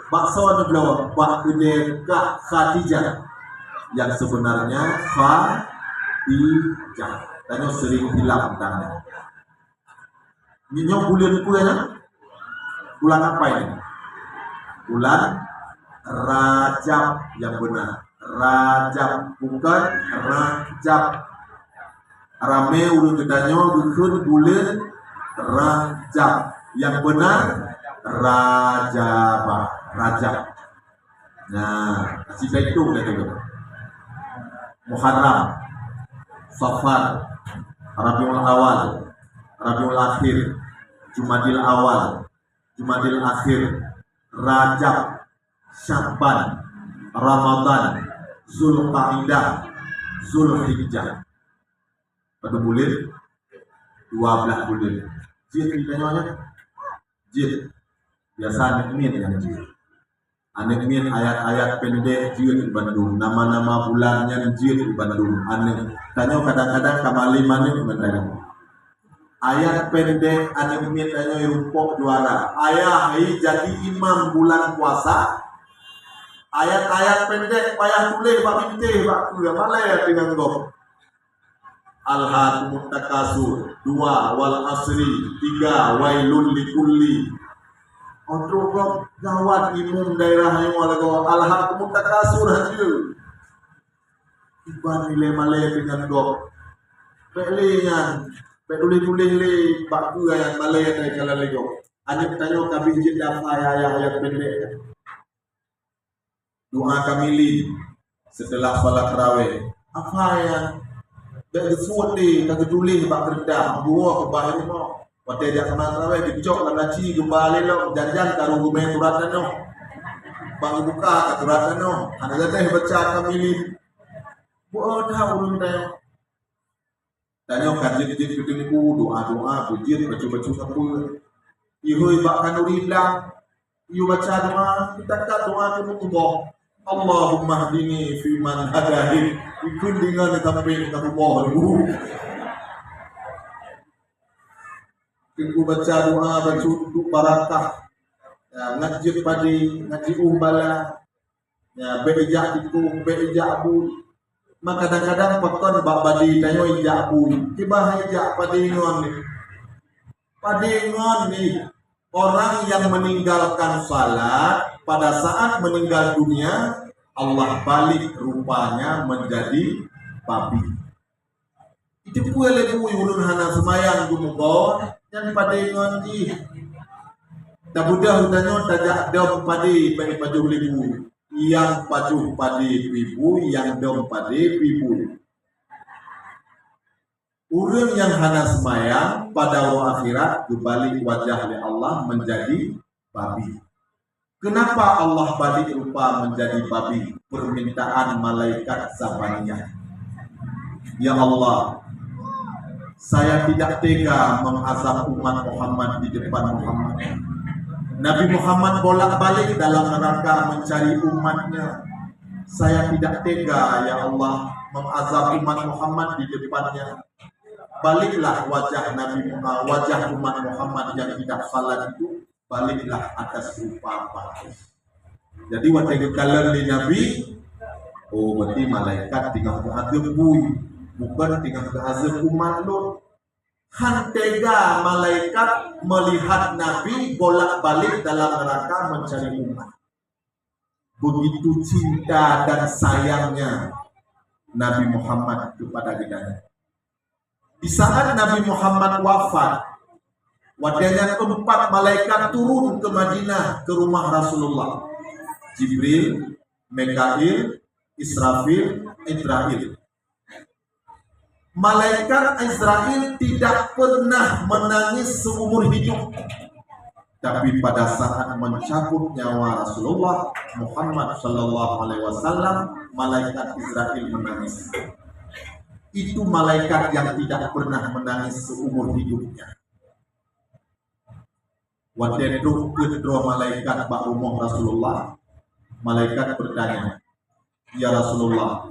Bakso ada belum? Bak kedeka Khadijah, yang sebenarnya Khadijah. Dan sering hilang tanda. Nyo bulan bulan apa ini? Bulan Rajab yang benar. Rajab, bukan Rajab. Rame urut ditanya dukun bulan Rajab. Yang benar Rajab. Nah, kita itu gitu. Muharram, Safar, Rabiul Awal, Rabiul Akhir, Jumadil Awal, Jumadil Akhir, Rajab, Sya'ban, Ramadan, Zulqa'dah, Zulhijjah. Pada bulan 12 bulan. Jid ditanya, jid biasa anak min yang jid. Anak min ayat-ayat pendek jid di Bandung, nama-nama bulannya jid di Bandung. Anak tanya kadang-kadang kamali mana bertanya. Ayat pendek anak min tanya rumpok juara. Ayah jadi imam bulan puasa. Ayat-ayat pendek payah tulis pak binte pak kuda malaya dengan gop. Al-Hakumut Takasur 2 wal asri 3 wailul likulli. Untuk kok gawat imum daerahnya walago Al-Hakumut Takasur hasil. Iban nilai malaya dengan gop. Pelingan, petulis-tulis le pak kuda yang malaya dari kalalego. Hanya tanya kami jeda ayat pendek. Doa kamili setelah salat tarawih. Apa yang dari suwati kagak tulis bak kerja dua ke bahari mo. Waktu dia kena tarawih dicok dan laci kembali lo janjan karo gume turatan no. Bang buka ka turatan no. Ana teh baca kamili. Bodoh ulun teh. Tanyo kanjit-jit pitengku doa-doa bujit baca-baca sapu. Ihoi bak kanurila. Iu baca doa kita ka doa kumubah. Allahumma hdini fi man hadahi. Ikut dengan sampai ke bawah dulu. Kita baca doa baca untuk barakah. Ya, ngaji padi, ngaji umbala. Ya, beijak itu, beijak abu. Maka kadang-kadang pakon bak badi tanyo ijak abu. Tiba ijak padi ngon ni. Padi ngon ni. orang yang meninggalkan salat pada saat meninggal dunia, Allah balik rupanya menjadi babi. Itu pun lebu ulun hana semayang gumugon yang pada ngonji. Tak budak hutannya tajak dom pada bagi pajuh lebu. Yang pajuh pada ibu, yang dom pada ibu. Orang yang hana semayang pada orang akhirat berbalik wajah oleh Allah menjadi babi. Kenapa Allah balik rupa menjadi babi? Permintaan malaikat Zabaniyah. Ya Allah, saya tidak tega mengazab umat Muhammad di depan Muhammad. Nabi Muhammad bolak-balik dalam neraka mencari umatnya. Saya tidak tega, ya Allah, mengazab umat Muhammad di depannya. Baliklah wajah wajah umat Muhammad yang tidak salat itu, baliklah atas rupa babi. Jadi waktu kalau Nabi, oh berarti malaikat tinggal keazab bui, bukan tinggal keazab umat lo. Hantega malaikat melihat Nabi bolak-balik dalam neraka mencari umat. Begitu cinta dan sayangnya Nabi Muhammad kepada kita. Di saat Nabi Muhammad wafat, wadahnya 4 malaikat turun ke Madinah ke rumah Rasulullah. Jibril, Mikail, Israfil, Israil. Malaikat Israel tidak pernah menangis seumur hidup. Tapi pada saat mencabut nyawa Rasulullah Muhammad SAW, malaikat Israel menangis. Itu malaikat yang tidak pernah menangis seumur hidupnya. Waktu kedua malaikat bak rumah Rasulullah, malaikat bertanya, ya Rasulullah,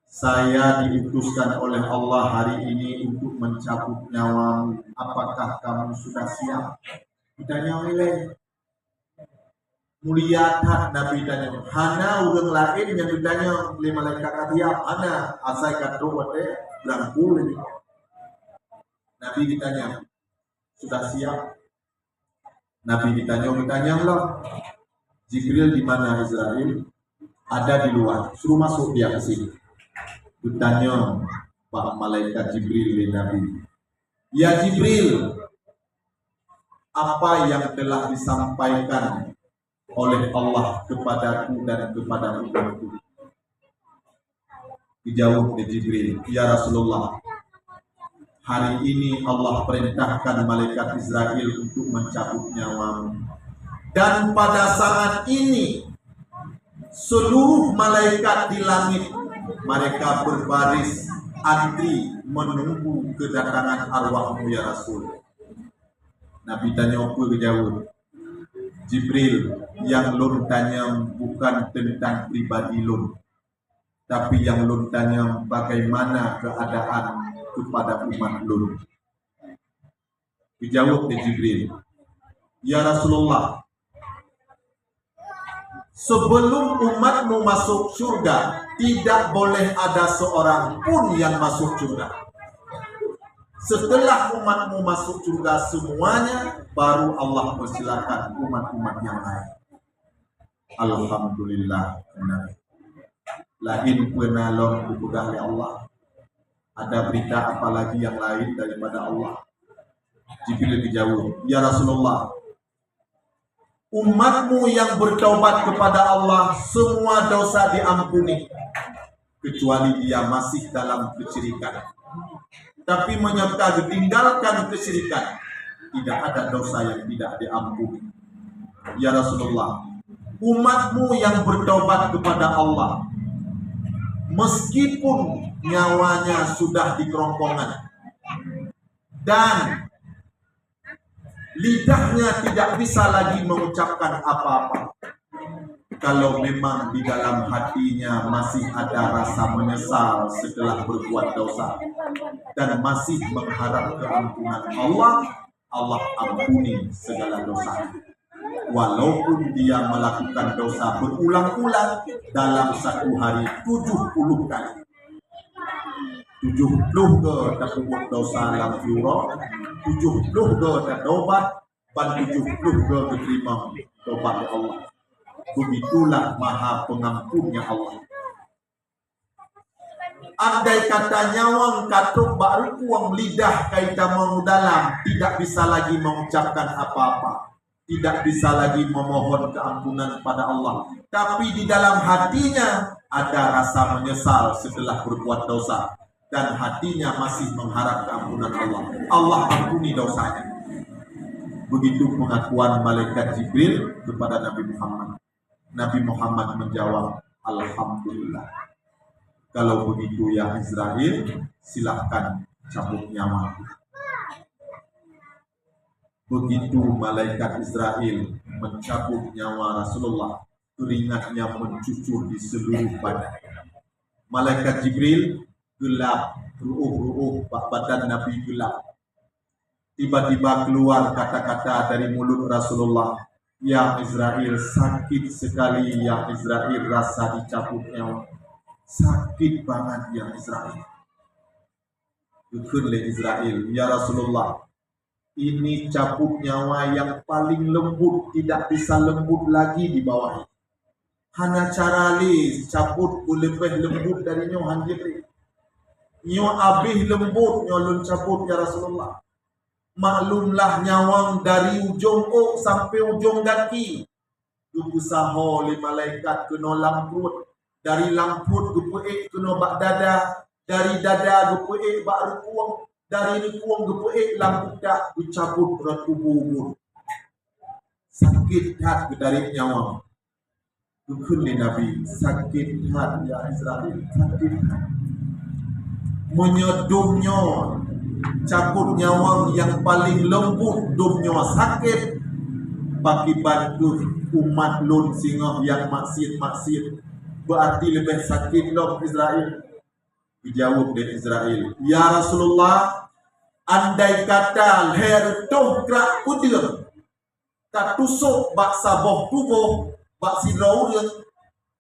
saya diutuskan oleh Allah hari ini untuk mencabut nyawamu. Apakah kamu sudah siap? Ditanya oleh mulia Nabi tanya, hana orang lain yang ditanya oleh malaikat katiap, hana asai kata wate berangkul ini. Nabi ditanya, sudah siap? Nabi ditanya Allah, Jibril di mana Israel? Ada di luar, suruh masuk dia ke sini. Ditanya Pak malaikat Jibril oleh Nabi, ya Jibril, apa yang telah disampaikan oleh Allah kepadaku dan kepada umatku? Dijawab oleh Jibril, ya Rasulullah, hari ini Allah perintahkan malaikat Israel untuk mencabut nyawamu. Dan pada saat ini seluruh malaikat di langit mereka berbaris antri menunggu kedatangan arwahmu ya Rasul. Nabi tanya apa kejawab? Jibril, yang lun tanya bukan tentang pribadi lun, tapi yang lun tanya bagaimana keadaan kepada umat lun. Dijawab oleh Jibril, ya Rasulullah, sebelum umatmu masuk surga, tidak boleh ada seorang pun yang masuk surga. Setelah umatmu masuk surga semuanya, baru Allah persilakan umat-umat yang lain. Alhamdulillah. Lain penalon dipegang oleh Allah. Ada berita apalagi yang lain daripada Allah? Jibril dijawab, ya Rasulullah, umatmu yang bertaubat kepada Allah semua dosa diampuni, kecuali dia masih dalam kesyirikan. Tapi menyerta ditinggalkan kesyirikan, tidak ada dosa yang tidak diampuni. Ya Rasulullah, umatmu yang bertaubat kepada Allah, meskipun nyawanya sudah di kerongkongan dan lidahnya tidak bisa lagi mengucapkan apa-apa, kalau memang di dalam hatinya masih ada rasa menyesal setelah berbuat dosa dan masih mengharap keampunan Allah, Allah ampuni segala dosa. Walaupun dia melakukan dosa berulang-ulang dalam satu hari 70 kali. 70 ke terkubur dosa lam fiura, 70 ke terdobat, ban 72 diterima tobat Allah. Begitulah maha pengampunnya Allah. Andai kata nyawang katuk baru uang lidah kaita mengudalam, tidak bisa lagi mengucapkan apa-apa, tidak bisa lagi memohon keampunan pada Allah. Tapi di dalam hatinya ada rasa menyesal setelah berbuat dosa, dan hatinya masih mengharap keampunan Allah. Allah ampuni dosanya. Begitu pengakuan malaikat Jibril kepada Nabi Muhammad. Nabi Muhammad menjawab, Alhamdulillah. Kalau begitu ya Israel, silahkan cabut nyawa. Begitu malaikat Israel mencabut nyawa Rasulullah, keringatnya mencucur di seluruh badan. Malaikat Jibril gelap, ruuh badan Nabi gelap. Tiba-tiba keluar kata-kata dari mulut Rasulullah, ya Israel, sakit sekali ya Israel, rasa dicabut nyawa. Sakit banget ya Israel. Dukun le Israel, ya Rasulullah, ini cabut nyawa yang paling lembut, tidak bisa lembut lagi di bawah. Hana cara li cabut lebih lembut dari nyo hanjir. Nyo abih lembut nyo lun cabut ya Rasulullah. Maklumlah nyawang dari ujung sampai ujung kaki. Duku saho li malaikat kena lamprut. Dari lamput gepuik kena bak dada, dari dada gepuik bak rekuang, dari rekuang gepuik lamput dak dicabut tubuh. Sakit hat dari nyawa. Dukun ni Nabi, sakit hat ya Israel, sakit hat. Menyedumnya, cabut nyawa yang paling lembut, dumnya sakit. Bagi bantu umat lun singoh yang maksiat. Berarti lebih sakit loh Israel. Dijawab dari Israel, ya Rasulullah, andai kata leher toh kerak kudir, tak tusuk bak saboh tubuh, bak sidrau yang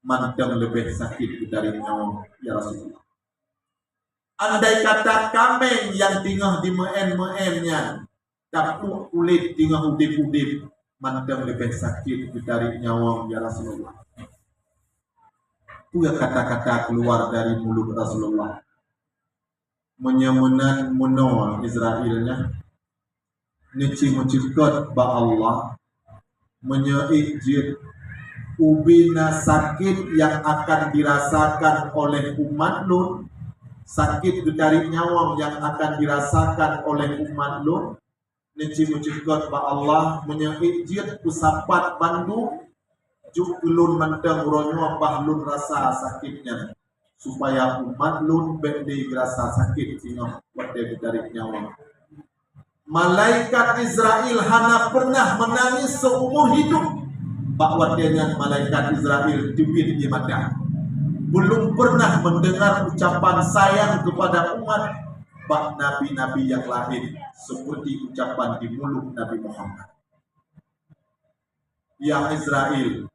mandang lebih sakit dari nyawa ya Rasulullah. Andai kata kameng yang tinggal di meen-meennya, tak kulit tinggal udip-udip, mandang lebih sakit dari nyawa ya Rasulullah. Itu kata-kata keluar dari mulut Rasulullah. Menyemenan menoa Israelnya. Nici mencipkat ba Allah. Menyeijid ubina sakit yang akan dirasakan oleh umat Lut. Sakit dari nyawang yang akan dirasakan oleh umat Lut. Nici mencipkat ba Allah. Menyeijid usapat bandu. Juk lun mandang ronyo bahlun rasa sakitnya supaya umat lun bende rasa sakit sehingga wadai dari nyawa. Malaikat Israel hana pernah menangis seumur hidup. Bak wadainya malaikat Israel dibit di mata. Belum pernah mendengar ucapan sayang kepada umat bak nabi-nabi yang lain seperti ucapan di mulut Nabi Muhammad. Ya Israel,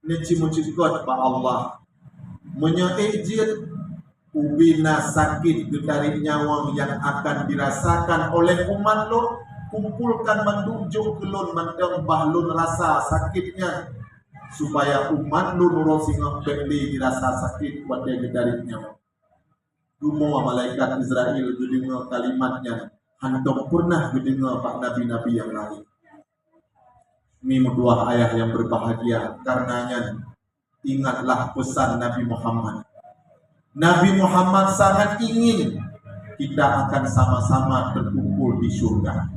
nici mucikot ba Allah menyeijid ubina sakit dari nyawang yang akan dirasakan oleh umat lo, kumpulkan mendunjuk kelun mandang bahlun rasa sakitnya supaya umat lo nurul singa beli dirasa sakit pada dari nyawang. Dumo malaikat Israel gedengar kalimatnya hantok pernah gedengar pak nabi-nabi yang lain. Mim dua ayah yang berbahagia, karenanya ingatlah pesan Nabi Muhammad. Nabi Muhammad sangat ingin kita akan sama-sama terkumpul di surga.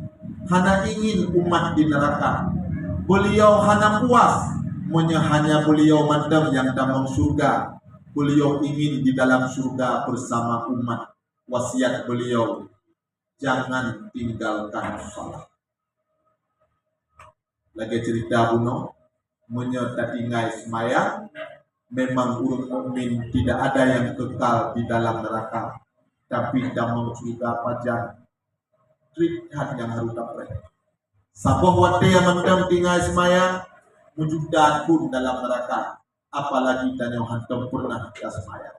Hana ingin umat di neraka. Beliau hana puas hanya beliau mandam yang dalam surga. Beliau ingin di dalam surga bersama umat. Wasiat beliau, jangan tinggalkan salat. Lagi cerita buno menyertai ingai semayang. Memang urut mukmin tidak ada yang kekal di dalam neraka, tapi dalam surga pajar trihat yang harus dapat. Sabuh wate yang mendam tinggal semayang mujudan pun dalam neraka, apalagi dan yang hantam pernah tidak semayang.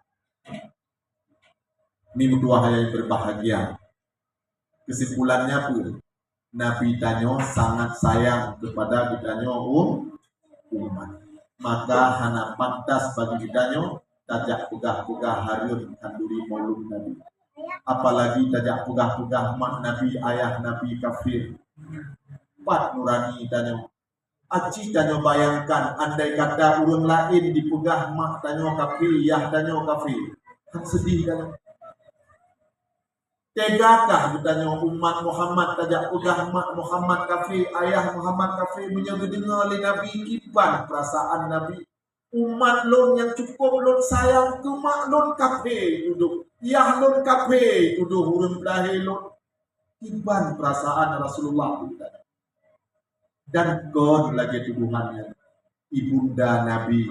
Ini dua hal yang berbahagia. Kesimpulannya pun Nabi tanyo sangat sayang kepada kitanyo umat. Maka hana pantas bagi kitanyo tajak pegah-pegah hariun kanduri maulud Nabi. Apalagi tajak pegah-pegah mak Nabi, ayah Nabi kafir. Pat nurani tanyo. Aci tanyo bayangkan andai kata urang lain dipegah mak tanyo kafir, yah tanyo kafir. Kan sedih kan? Tegakah bertanya umat Muhammad tajak pegah mak Muhammad kafir, ayah Muhammad kafir, menjaga dengar oleh Nabi kipan perasaan Nabi. Umat lon yang cukup lon sayang ke mak lon kafir duduk, yah lon kafir duduk urang lahir lon. Kipan perasaan Rasulullah bertanya. Dan God lagi tuduhannya, ibunda Nabi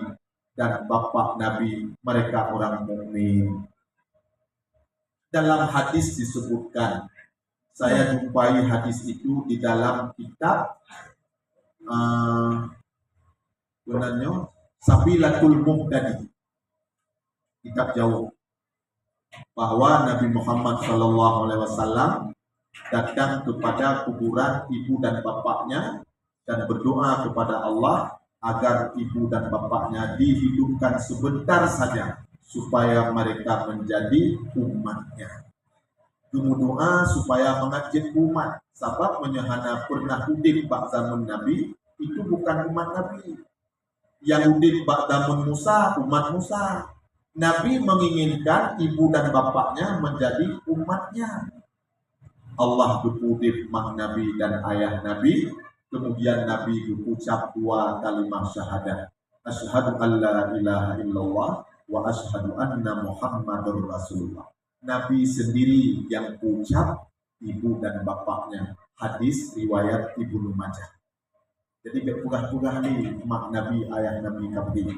dan bapak Nabi, mereka orang mukmin. Dalam hadis disebutkan, saya jumpai hadis itu di dalam kitab Sabilatul Muhtadi, kitab jauh, bahwa Nabi Muhammad SAW datang kepada kuburan ibu dan bapaknya dan berdoa kepada Allah agar ibu dan bapaknya dihidupkan sebentar saja supaya mereka menjadi umatnya. Tunggu doa supaya mengajak umat. Sebab menyahana pernah udin bak zaman Nabi, itu bukan umat Nabi. Yang udin bak zaman Musa, umat Musa. Nabi menginginkan ibu dan bapaknya menjadi umatnya. Allah berpudip mak Nabi dan ayah Nabi. Kemudian Nabi berucap dua kalimat syahadat. Asyhadu an la ilaha illallah wa asyhadu anna Muhammadur Rasulullah. Nabi sendiri yang ucap, ibu dan bapaknya. Hadis riwayat Ibnu Majah. Jadi berpugah-pugah nih mak Nabi, ayah Nabi kafir.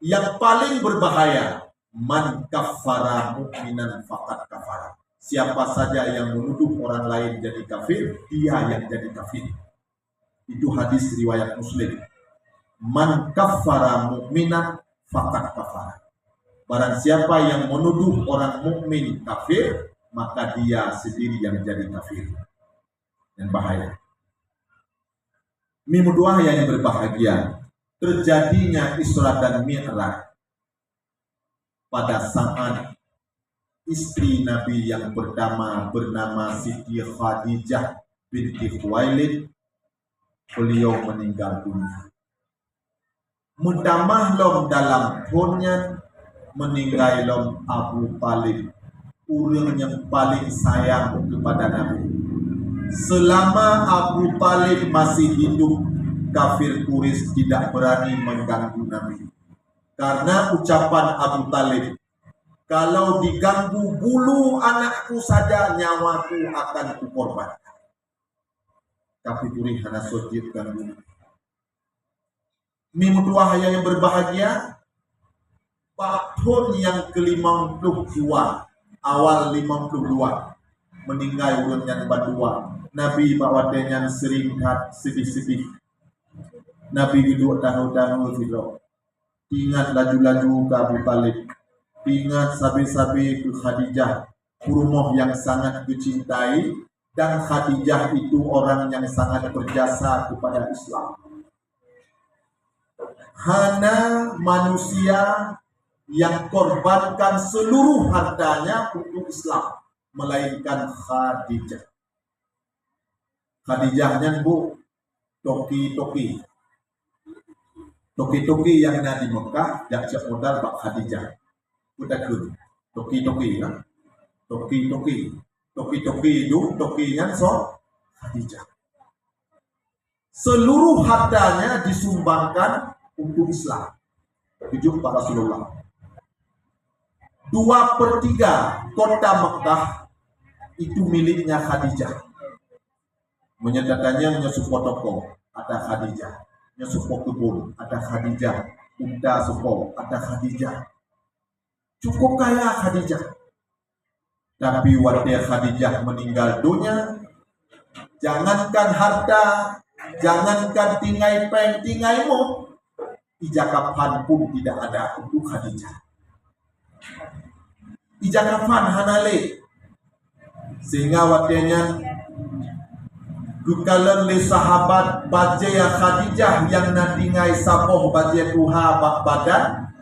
Yang paling berbahaya, man kaffara mu'minan faqad kafara. Siapa saja yang menuduh orang lain jadi kafir, dia yang jadi kafir. Itu hadis riwayat Muslim. Man kaffara mu'minan faqad kafara. Barang siapa yang menuduh orang mukmin kafir, maka dia sendiri yang jadi kafir. Dan bahaya. Mimpi doa yang berbahagia, terjadinya Isra dan Mi'raj pada saat istri Nabi yang bernama Siti Khadijah binti Khuwailid, beliau meninggal dunia. Mendamah lom dalam ponyan meninggal lom Abu Talib, orang yang paling sayang kepada Nabi. Selama Abu Talib masih hidup, kafir Quraisy tidak berani mengganggu Nabi. Karena ucapan Abu Talib, kalau diganggu bulu anakku saja, nyawaku akan kukorbankan. Kafir Quraisy hanya sujud ganggu. Mimpi dua yang berbahagia, tahun yang ke-52, awal 52, meninggal urun yang badua. Nabi bawa dengan sering sedih-sedih. Nabi duduk tahu-tahu tidak. Ingat laju-laju ke Abu Talib. Ingat sabi-sabi ke Khadijah, rumah yang sangat dicintai, dan Khadijah itu orang yang sangat berjasa kepada Islam. Hana manusia yang korbankan seluruh hartanya untuk Islam, melainkan Khadijah. Khadijahnya bu toki-toki yang ada di Mekah, jak modal bak Khadijah. Udah kun toki-toki ya, toki-toki itu tokinya so Khadijah. Seluruh hartanya disumbangkan untuk Islam. Hidup Pak Rasulullah. 2/3 kota Mekah itu miliknya Khadijah. Menyatakannya nyusup toko, ada Khadijah. Nyusup kebun, ada Khadijah. Unta supo, ada Khadijah. Cukup kaya Khadijah. Tapi waktu Khadijah meninggal dunia, jangankan harta, jangankan tingaimu, ijakapan pun tidak ada untuk Khadijah. Ijakapan hanale, sehingga waktunya Gukalan li sahabat bajaya Khadijah yang natingai sapoh bajaya tuha bak badan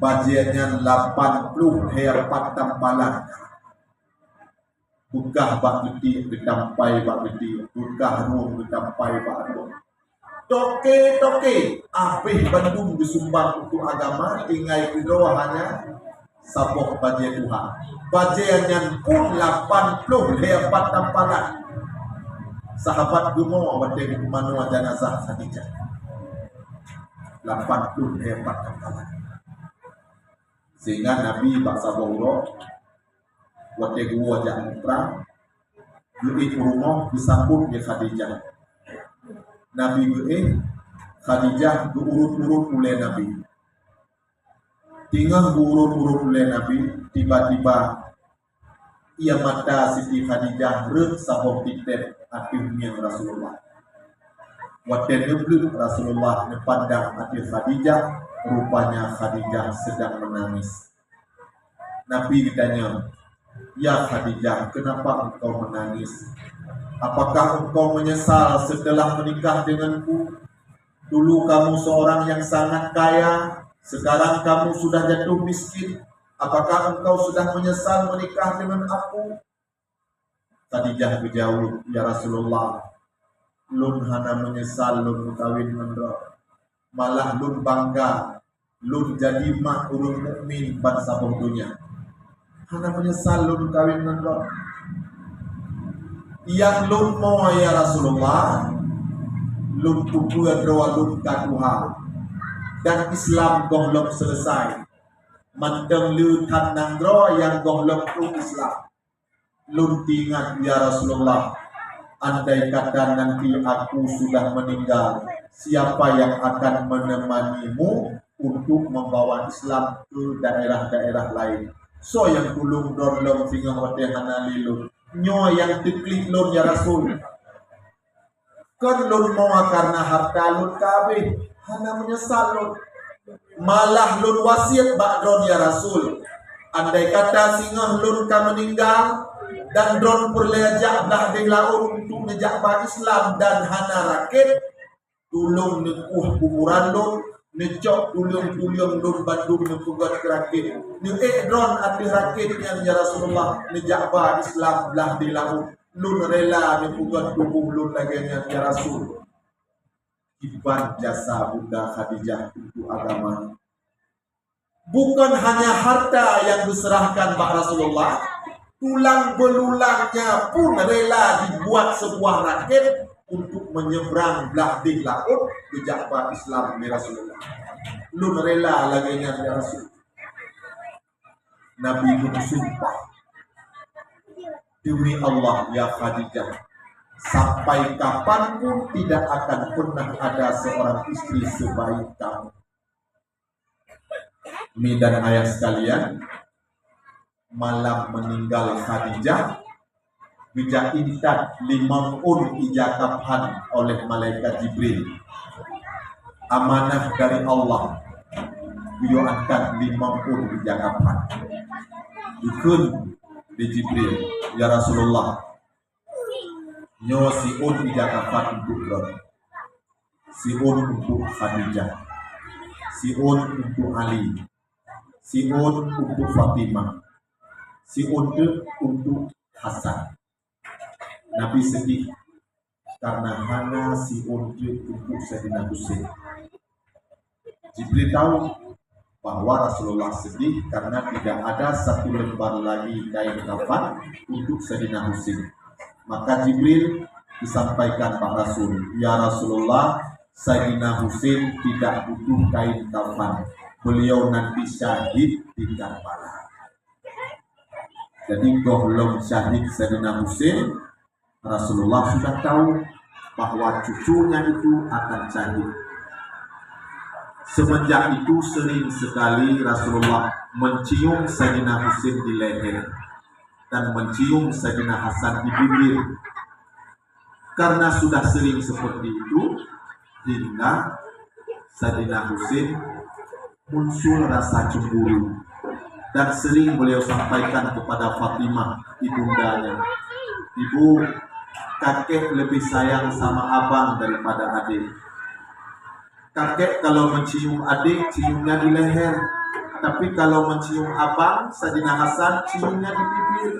bajanya 80 herpat tampalan. Bukah bak gede ditampai bak gede, bukah ruang ditampai bak ruang. Toke apih Bandung disumbang untuk agama tinggai kedua hanya sapoh bajaya tuha. Bajanya pun 80 herpat tampalan. Sahabat gumo wadai manua jenazah Khadijah 80 herpat tampalan. Sehingga Nabi baksa bawro wadai gua jangan perang di rumah disambut di Khadijah. Nabi Khadijah diurut-urut oleh Nabi. Tinggal diurut-urut oleh Nabi, tiba-tiba ia mata Siti Khadijah rek sahabat titip akhirnya Rasulullah. Waktu nebelum Rasulullah nepandang hati Khadijah, rupanya Khadijah sedang menangis. Nabi ditanya, "Ya Khadijah, kenapa engkau menangis? Apakah engkau menyesal setelah menikah denganku? Dulu kamu seorang yang sangat kaya, sekarang kamu sudah jatuh miskin. Apakah engkau sudah menyesal menikah dengan aku?" Khadijah berjawab, "Ya Rasulullah, lun hana menyesal lun kawin mendro. Malah lun bangga, lun jadi mak urun mukmin bangsa dunia. Hana menyesal lun kawin mendro. Yang lun mau ya Rasulullah, lun tubuh doa lun kaduha. Dan Islam gonglok selesai. Manteng lu tan nandro yang gonglok tu Islam. Lun ingat ya Rasulullah, andai kata nanti aku sudah meninggal, siapa yang akan menemanimu untuk membawa Islam ke daerah-daerah lain? So yang kulung dorlong singa wate hanalilu nyo yang diklik lun ya Rasul. Kan lun mau karena harta lun kabeh, hana menyesal lun. Malah lun wasiat ba'dron ya Rasul. Andai kata singa lun ka meninggal dan don perlejak dah di laut untuk menjabah Islam dan hana rakit, tulung nekuh kuburan lun, necok tulung-tulung lun Bandung nepugat kerakit. Drone ati rakit yang ya Rasulullah menjabah Islam dah di laut. Lun rela nepugat tubuh lun lagi yang ya Rasul. Iban jasa Bunda Khadijah untuk agama. Bukan hanya harta yang diserahkan Pak Rasulullah, tulang belulangnya pun rela dibuat sebuah rakit untuk menyeberang belah di laut ke Ja'bah Islam di Rasulullah. Lun rela lagi yang ya Rasul. Nabi bersumpah, demi Allah ya Khadijah, sampai kapanpun tidak akan pernah ada seorang istri sebaik kamu. Mi dan ayah sekalian, malam meninggal Khadijah, bija intat limamun ijataphan oleh malaikat Jibril. Amanah dari Allah, beliau angkat limamun ijataphan. Ikun di Jibril, ya Rasulullah, nyo siun ijataphan untuk Ron, siun untuk Khadijah, siun untuk Ali, siun untuk Fatimah, si untuk Hasan. Nabi sedih karena hana si untuk Sayyidina Husain. Jibril tahu bahwa Rasulullah sedih karena tidak ada satu lembar lagi kain kafan untuk Sayyidina Husain. Maka Jibril disampaikan Pak Rasul, ya Rasulullah, Sayyidina Husain tidak butuh kain kafan. Beliau nanti syahid di Karbala. Jadi gohlong syahid Sayyidina Husain, Rasulullah sudah tahu bahwa cucunya itu akan syahid. Semenjak itu sering sekali Rasulullah mencium Sayyidina Husain di leher dan mencium Sayyidina Hasan di bibir. Karena sudah sering seperti itu, hingga Sayyidina Husain muncul rasa cemburu. Dan sering beliau sampaikan kepada Fatimah, ibundanya, "Ibu, kakek lebih sayang sama abang daripada adik. Kakek kalau mencium adik, ciumnya di leher. Tapi kalau mencium abang, Sayyidina Hasan, ciumnya di bibir.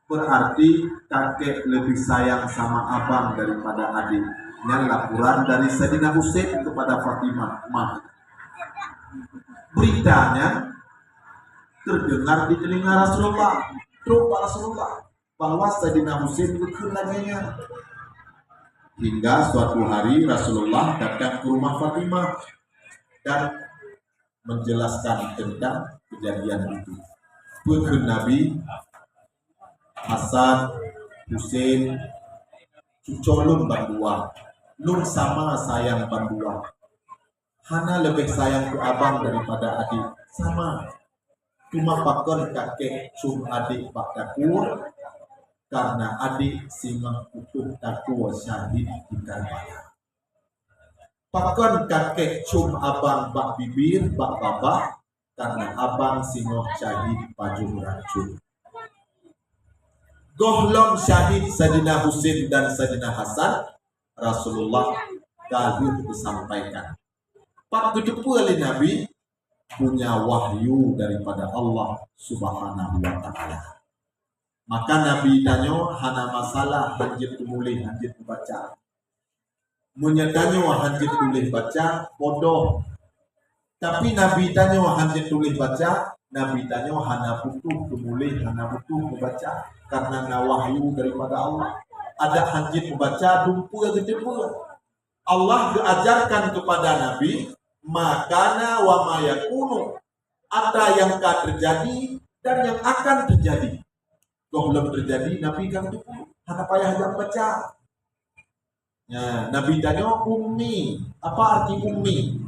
Berarti kakek lebih sayang sama abang daripada adik. Ini laporan dari Sayyidina Husain kepada Fatimah. Beritanya terdengar di telinga Rasulullah, terupa Rasulullah, bahwa Sayyidina Husain berkenanya. Hingga suatu hari Rasulullah datang ke rumah Fatimah dan menjelaskan tentang kejadian itu. Putra Nabi Hasan, Husain, cucolun bandua, lun sama sayang bandua. Hana lebih sayang ke abang daripada adik, sama. Cuma pakon kakek cum adik bak takur, karena adik simang utuh takur syahid di Karbala. Pakon kakek cum abang bak bibir bak babak, karena abang singoh syahid pajung racun. Gohlong syahid Sayyidina Husain dan Sayyidina Hasan, Rasulullah galuh disampaikan. Pak kedua oleh Nabi punya wahyu daripada Allah Subhanahu wa Ta'ala. Maka Nabi tanya, hana masalah hanjit mulih hanjit baca. Menyadanya hanjit tulis baca bodoh. Tapi Nabi tanya hanjit tulis baca, Nabi tanya hana butuh mulih, hana butuh membaca, karena na wahyu daripada Allah. Ada hanjit membaca dumpu gedebur. Allah diajarkan kepada Nabi, makana wa ma yakunu, ada yang akan terjadi dan yang akan terjadi. Kalau belum terjadi, Nabi kan itu hana payah yang baca. Ya, Nabi tanya ummi, apa arti ummi?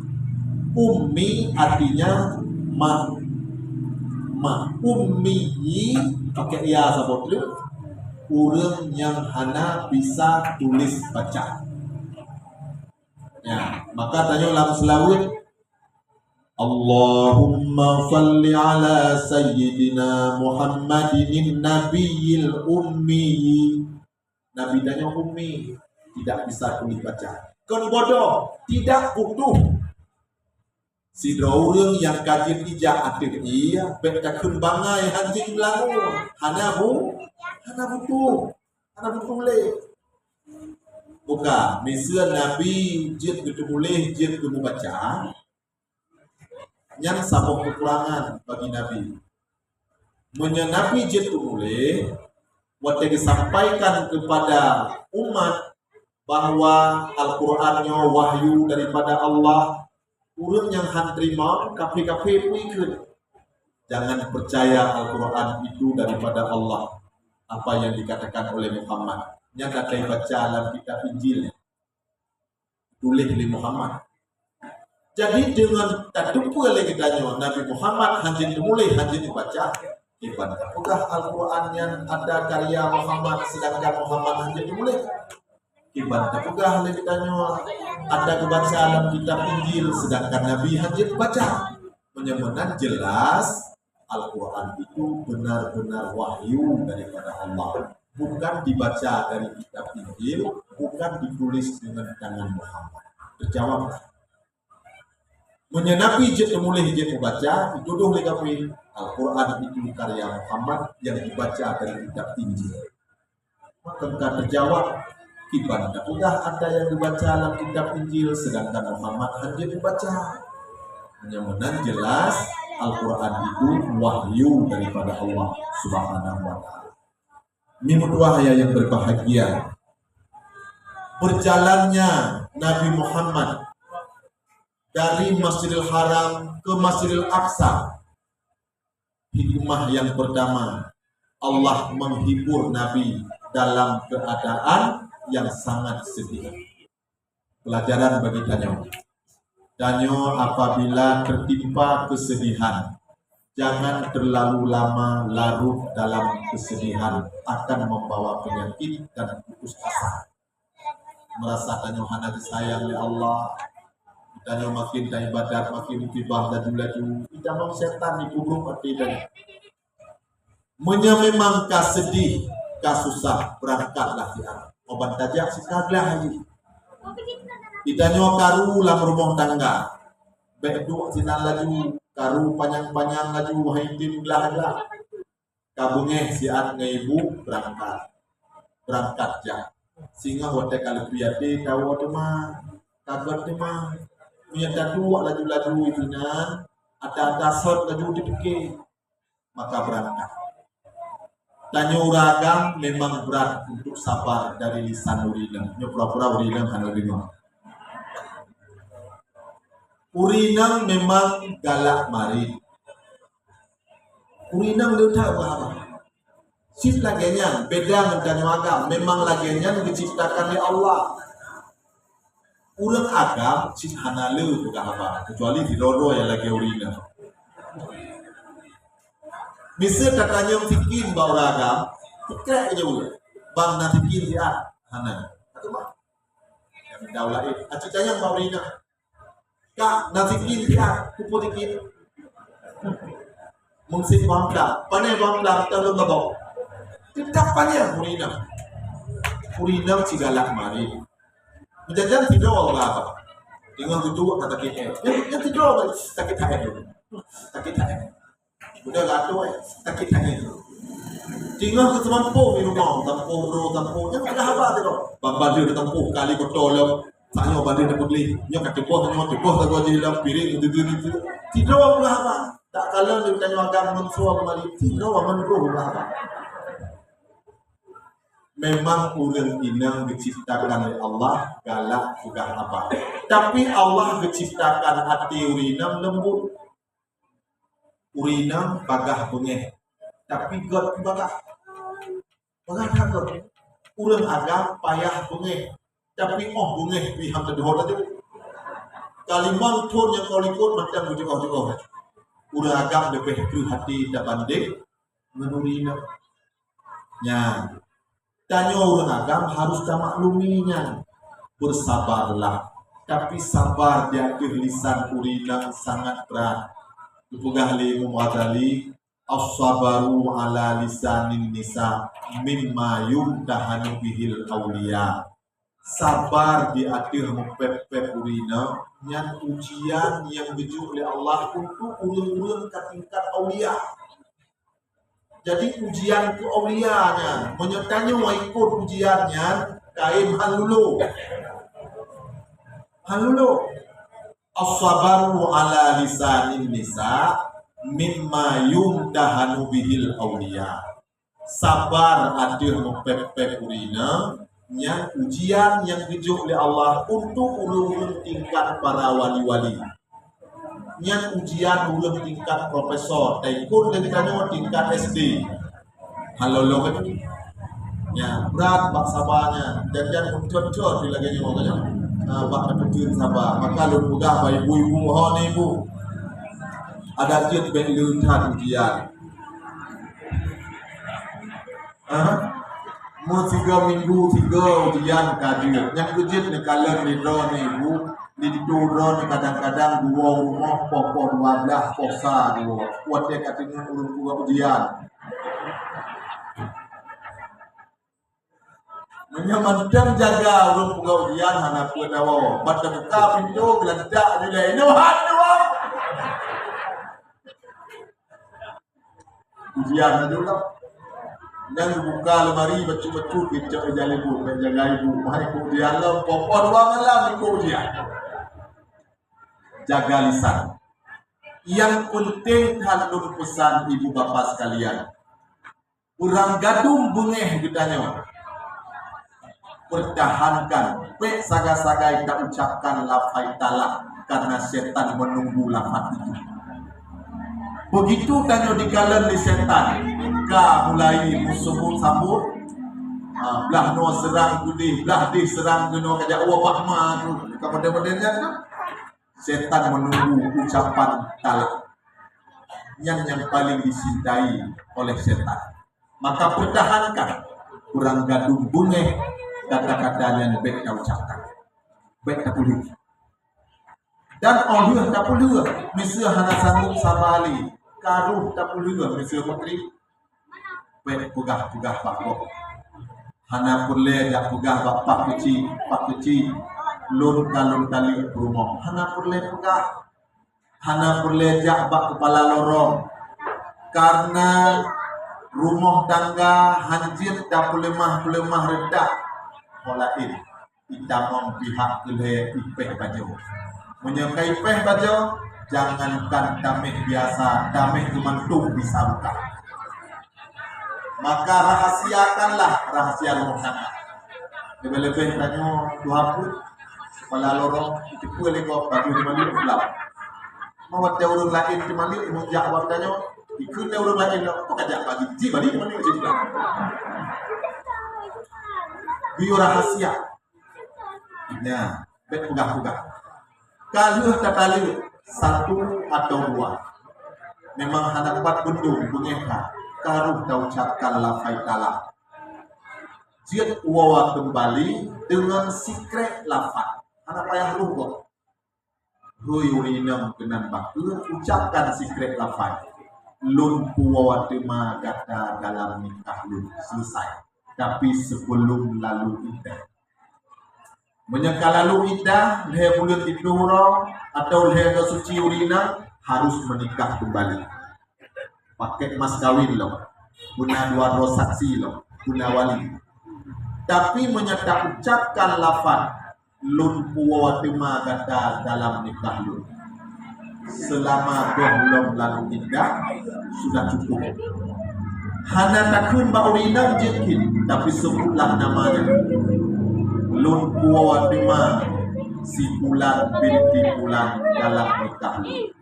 Ummi artinya ma. Ummi pakai ya sabot lu. Orang yang hana bisa tulis baca. Ya, maka tanya ulang selawat. Allahumma salli ala sayyidina Muhammadin nabiyil ummi. Nabi tanya ummi, tidak bisa tulis baca. Kan bodoh, tidak butuh. Si orang yang kajian ijak akhir iya, beta kembangai hanjing lalu. Hana butuh le. Bukan, misal Nabi jid boleh jid baca. Yang sama kekurangan bagi Nabi. Nabi jid boleh, waktu disampaikan kepada umat bahwa Al-Qur'annya wahyu daripada Allah. Urang yang hanterima kafe-kafe ikut. Jangan percaya Al-Quran itu daripada Allah. Apa yang dikatakan oleh Muhammad. Yang kata baca dalam kitab Injil. Tulis oleh Muhammad. Jadi dengan tadumpu oleh kitanya Nabi Muhammad hanjin dimulai, hanjin dibaca. Ibadah. Udah Al-Quran yang ada karya Muhammad sedangkan Muhammad hanjin dimulai. Ibadah juga oleh kitanya ada kebaca dalam kitab Injil sedangkan Nabi hanya baca. Menyebutkan jelas Al-Quran itu benar-benar wahyu daripada Allah, bukan dibaca dari kitab Injil, bukan ditulis dengan tangan Muhammad. Terjawablah. Nabi jet mulai jet membaca dituduh oleh kafir Al-Quran itu karya Muhammad yang dibaca dari kitab Injil. Maka terjawab. Ibadah udah ada yang dibaca dalam kitab Injil sedangkan Muhammad hanya dibaca. Hanya jelas Al-Quran itu wahyu daripada Allah Subhanahu wa Ta'ala. Ini dua ayat yang berbahagia. Berjalannya Nabi Muhammad dari Masjidil Haram ke Masjidil Aqsa. Hikmah yang pertama, Allah menghibur Nabi dalam keadaan yang sangat sedih. Pelajaran bagi Danyo apabila tertimpa kesedihan, jangan terlalu lama larut dalam kesedihan, akan membawa penyakit dan putus asa. Merasa Danyo hana disayang oleh Allah, Danyo makin ibadat, makin tibah laju-laju, tidak mau setan di kubur mati dan memang kasedih, kasusah berangkatlah di arah. obat tajak si kaglah lagi. Ditanya karu lam rumah tangga. Beduk sinan laju karu panjang-panjang laju haitin belah-belah. Kabungeh siat ngaibu berangkat ja. Singa hotek kalau piate tahu tu mah kagot tu mah punya tadu laju-laju sinan ada sot laju dipikir maka berangkat. Tanya uragam memang berat untuk sabar dari lisan urinam. Nyo pura-pura urinam hanya urinam. Urinam memang galak mari. Urinam lu tahu apa? Sif laginya beda dengan agam. Memang laginya diciptakan oleh Allah. Urang agam sif hanalu juga apa? Kecuali di rodo yang lagi urinam. Misal katanya fikir bawa agam, fikir aja ulah. Bang nanti fikir dia hana. Atau mah? Yang daulah itu. Acitanya bawa urinam. Kak, nanti dia kupu dikit. Mungkin bangla, panai bangla kita belum bawa. Tidak panai urinam cigalak mari. Menjajan tidur apa? Dengan kedua kata kita. Yang tidur sakit hati. Sakit hati. Udah gaduh sakit hati. Tinggal ke tempat di rumah, tempat. Yang ada apa tu? Bambal dia tempat kali betul. Saya balik dapat beli, yang kata buah tak gua jadi dalam piring itu. Tidak apa. Tak kalau dia tanya agama mensuah kembali, tidak menurut apa. Memang urang inang diciptakan oleh Allah galak juga apa. Tapi Allah diciptakan hati urinam lembut. Urinam bagah bengeh. Tapi God bagah. Bagah God. Urang agam payah bengeh. Tapi bungeh pihak kedua tadi kalimang pun yang kau ikut macam bujuk. Udah agak lebih ke hati dan banding menurina. Ya, tanya orang agam harus makluminya. Bersabarlah. Tapi sabar dia ke lisan urina sangat berat. Dipugah li muadali as-sabaru ala lisanin nisa mimma yumtahanu bihil awliya. Sabar di akhir mempep urina yang ujian yang diju oleh Allah untuk ulun-ulun ke tingkat aulia. Jadi ujian ke aulianya menyertanya ikut ujiannya kain halulu. As-sabaru ala lisanin nisa mimma yumtahanu bihil aulia. Sabar akhir mempep urina yang ujian yang diju oleh Allah untuk ulun tingkat para wali-wali. Yang ujian ulun tingkat profesor, taikun dan ditanya tingkat SD. Halo kan? Ya, berat bak sabarnya. Dan uncot-uncot di lagi ngomongnya. Bak betul sabar. Maka lu buka bayi ibu mohon ibu. Ada jet ben luntan ujian. Mau 3 minggu 3 ujian kadir. Yang ujian ni kalau ni drone ni bu, di drone ni kadang-kadang 2 rumah pokok 12 posa dua. Kuat dia katanya urut ujian. Menyamankan jaga urut ujian hana pedawa. Pada buka pintu geledak di lain. Ujian aja lah. Yang buka lemari betul-betul kita jalan ibu, menjaga ibu. Mahal ujian lah, pokok ruangan lah ujian. Jaga lisan. Yang penting halun pesan ibu bapa sekalian. Kurang gaduh bengeh ditanya. Pertahankan. Pek saga-saga kita ucapkan lafai talak karena setan menunggu lafaz itu. Begitu tanya dikalan di setan, ka mulai musuh sambut, belah no serang gudi, belah di serang geno kajak wabak ma tu, kepada modelnya tu, setan menunggu ucapan talak, yang paling dicintai oleh setan. Maka pertahankan, kurang gaduh bungeh kata-kata yang baik kau ucapkan, baik tak boleh. Dan Allah tak boleh, misal hana sanggup sabali. Karuh tak perlu juga Malaysia Putri. Baik pugah bakok. hana pule jak pegah bapak kecil lun kalun tali rumah hana pule pegah, hana pule jak bak kepala lorong karena rumah tangga hanjir dah pulemah redak polain itamong pihak kele ipeh baju menyekai ipeh baju jangankan damai biasa, damai kemantung bisa buka. Maka rahasiakanlah rahasia rumah tangga. Lebih-lebih tanya Tuhan pun kepala lorong itu boleh kau baju di mana pulau. Mau ada orang lain di mana mau jawab tanya ikut orang lain lo kau kajak bagi di mana di mana jadi lah. Biar rahasia. Nah, pegang-pegang. Kalau kata lu satu atau dua, memang hendak buat bendung bungeka. Karuh dah ucapkan lafai taala. Jika wawa kembali dengan secret lafaz. Anak payah lupa. Hui urinam kenan baku ucapkan secret lafaz. Lun wawa tema kata dalam nikah lun selesai. Tapi sebelum lalu iddah. Menyangka lalu iddah, leher bulan ibnuhura atau leher suci urina harus menikah kembali. Pakai mas kawin loh, guna dua roh saksi loh, guna wali. Tapi menyerta ucapkan lafaz lun puwa tema kata dalam nikah lun. Selama belum lalu iddah sudah cukup. Hana takun baurina jekin, tapi sebutlah namanya. Lun puwa tema si bulan binti bulan dalam nikah lun.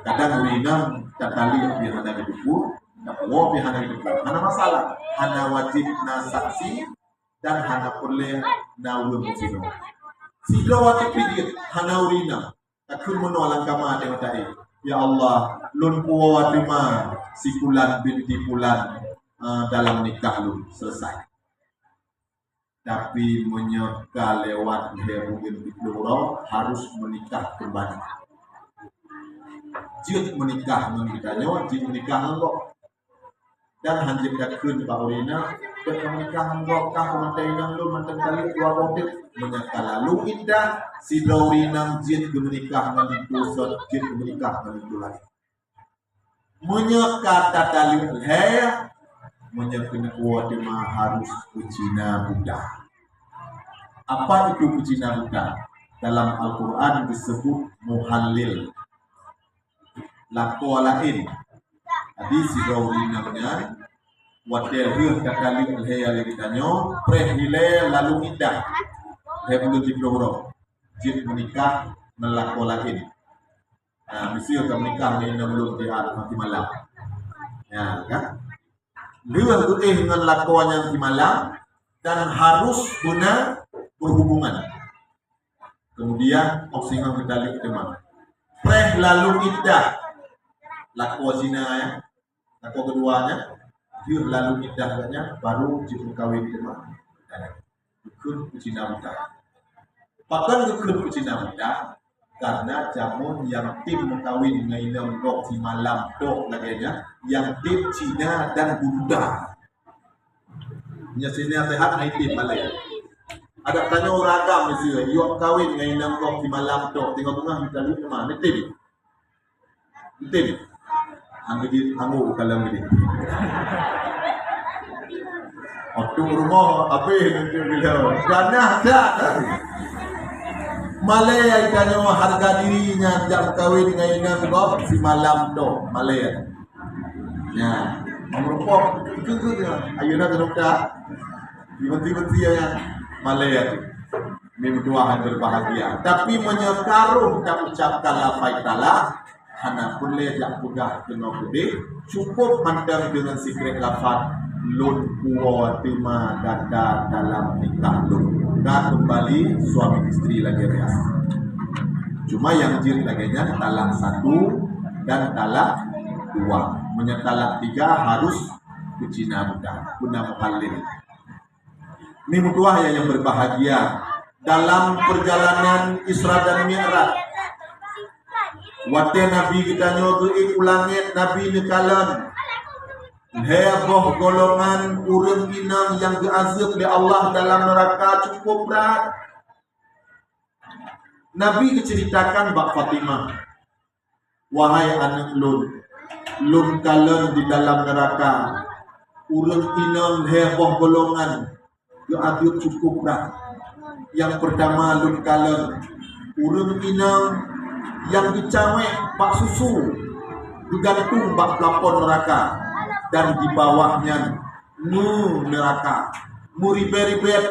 Kadang urina tatali pihana hidup, takwa pihana hidup. Hana masalah, hana wajib na saksi dan hana perle na ulun sino. Silo wajib pidit hana urina. Takun menolak kama dengan tadi. Ya Allah, lun puwa terima si bulan binti bulan dalam nikah lun selesai. Tapi menyeka lewat mungkin diploro harus menikah kembali. Jika menikah menggitanya, jika menikah enggak dan hanjir dakun baurina dan menikah enggak kah kemantai lu mantan kali dua botit menyeka lalu indah si baurina jin menikah mengitu jin menikah mengitu lagi menyeka tatali leher menyeka kuat tema harus ucina Buddha. Apa itu ucina Buddha? Dalam Al-Quran disebut muhallil. Lakwa lain hadis gauli namanya wadel riuh kakali alheya lagi tanyo prehile lalu indah hebulu jibroro jid menikah melakwa lain. Nah misi akan menikah ni belum dia mati malam ya kan riuh tu dengan lakwanya di malam dan harus guna berhubungan kemudian oksigen kedalik teman preh lalu indah lakwa zina ya, lakwa keduanya, dia lalu indahnya baru jika kawin tema. Dukun kucina muda. Pakan dukun kucina muda karena jamun yang tim kawin ngainam dok si malam dok laganya, yang tim Cina dan Bunda. Nyasinya sehat naik tim Malay. Ada tanya ragam mesti, yang kawin ngainam dok si malam dok, tengok tengah kita lihat mana tim. Tim. Anggu kalau ini. Waktu rumah apa nanti bila dana ada. Malaya ikannya harga dirinya jam kawin dengan gop si malam do Malaya. Ya, merupok itu ayunan terukta. Tiba-tiba ya Malaya tu. Mimpi berbahagia. Tapi menyekarung tak ucapkan lafaz taala. Hana boleh jak pegah dengan gede cukup mandang dengan secret lafaz lun puwa tema dada dalam nikah lun dah kembali suami istri lagi biasa. Cuma yang jin laginya talak 1 dan talak 2. Menyetalak 3 harus ke Cina Buddha guna muhallil. Ini mutuah yang berbahagia dalam perjalanan Isra dan Mi'raj. Waktu Nabi kita nyoge ulangit Nabi nekalan heboh golongan urang inang yang diazab oleh Allah dalam neraka cukup berat. Nabi menceritakan bak Fatimah, wahai anak lun kalen di dalam neraka, urang inang heboh golongan diazab cukup berat. Yang pertama lun kalen, urang inang yang dicawek bak susu, digantung bak plafon neraka, dan di bawahnya neraka, muribet-ribet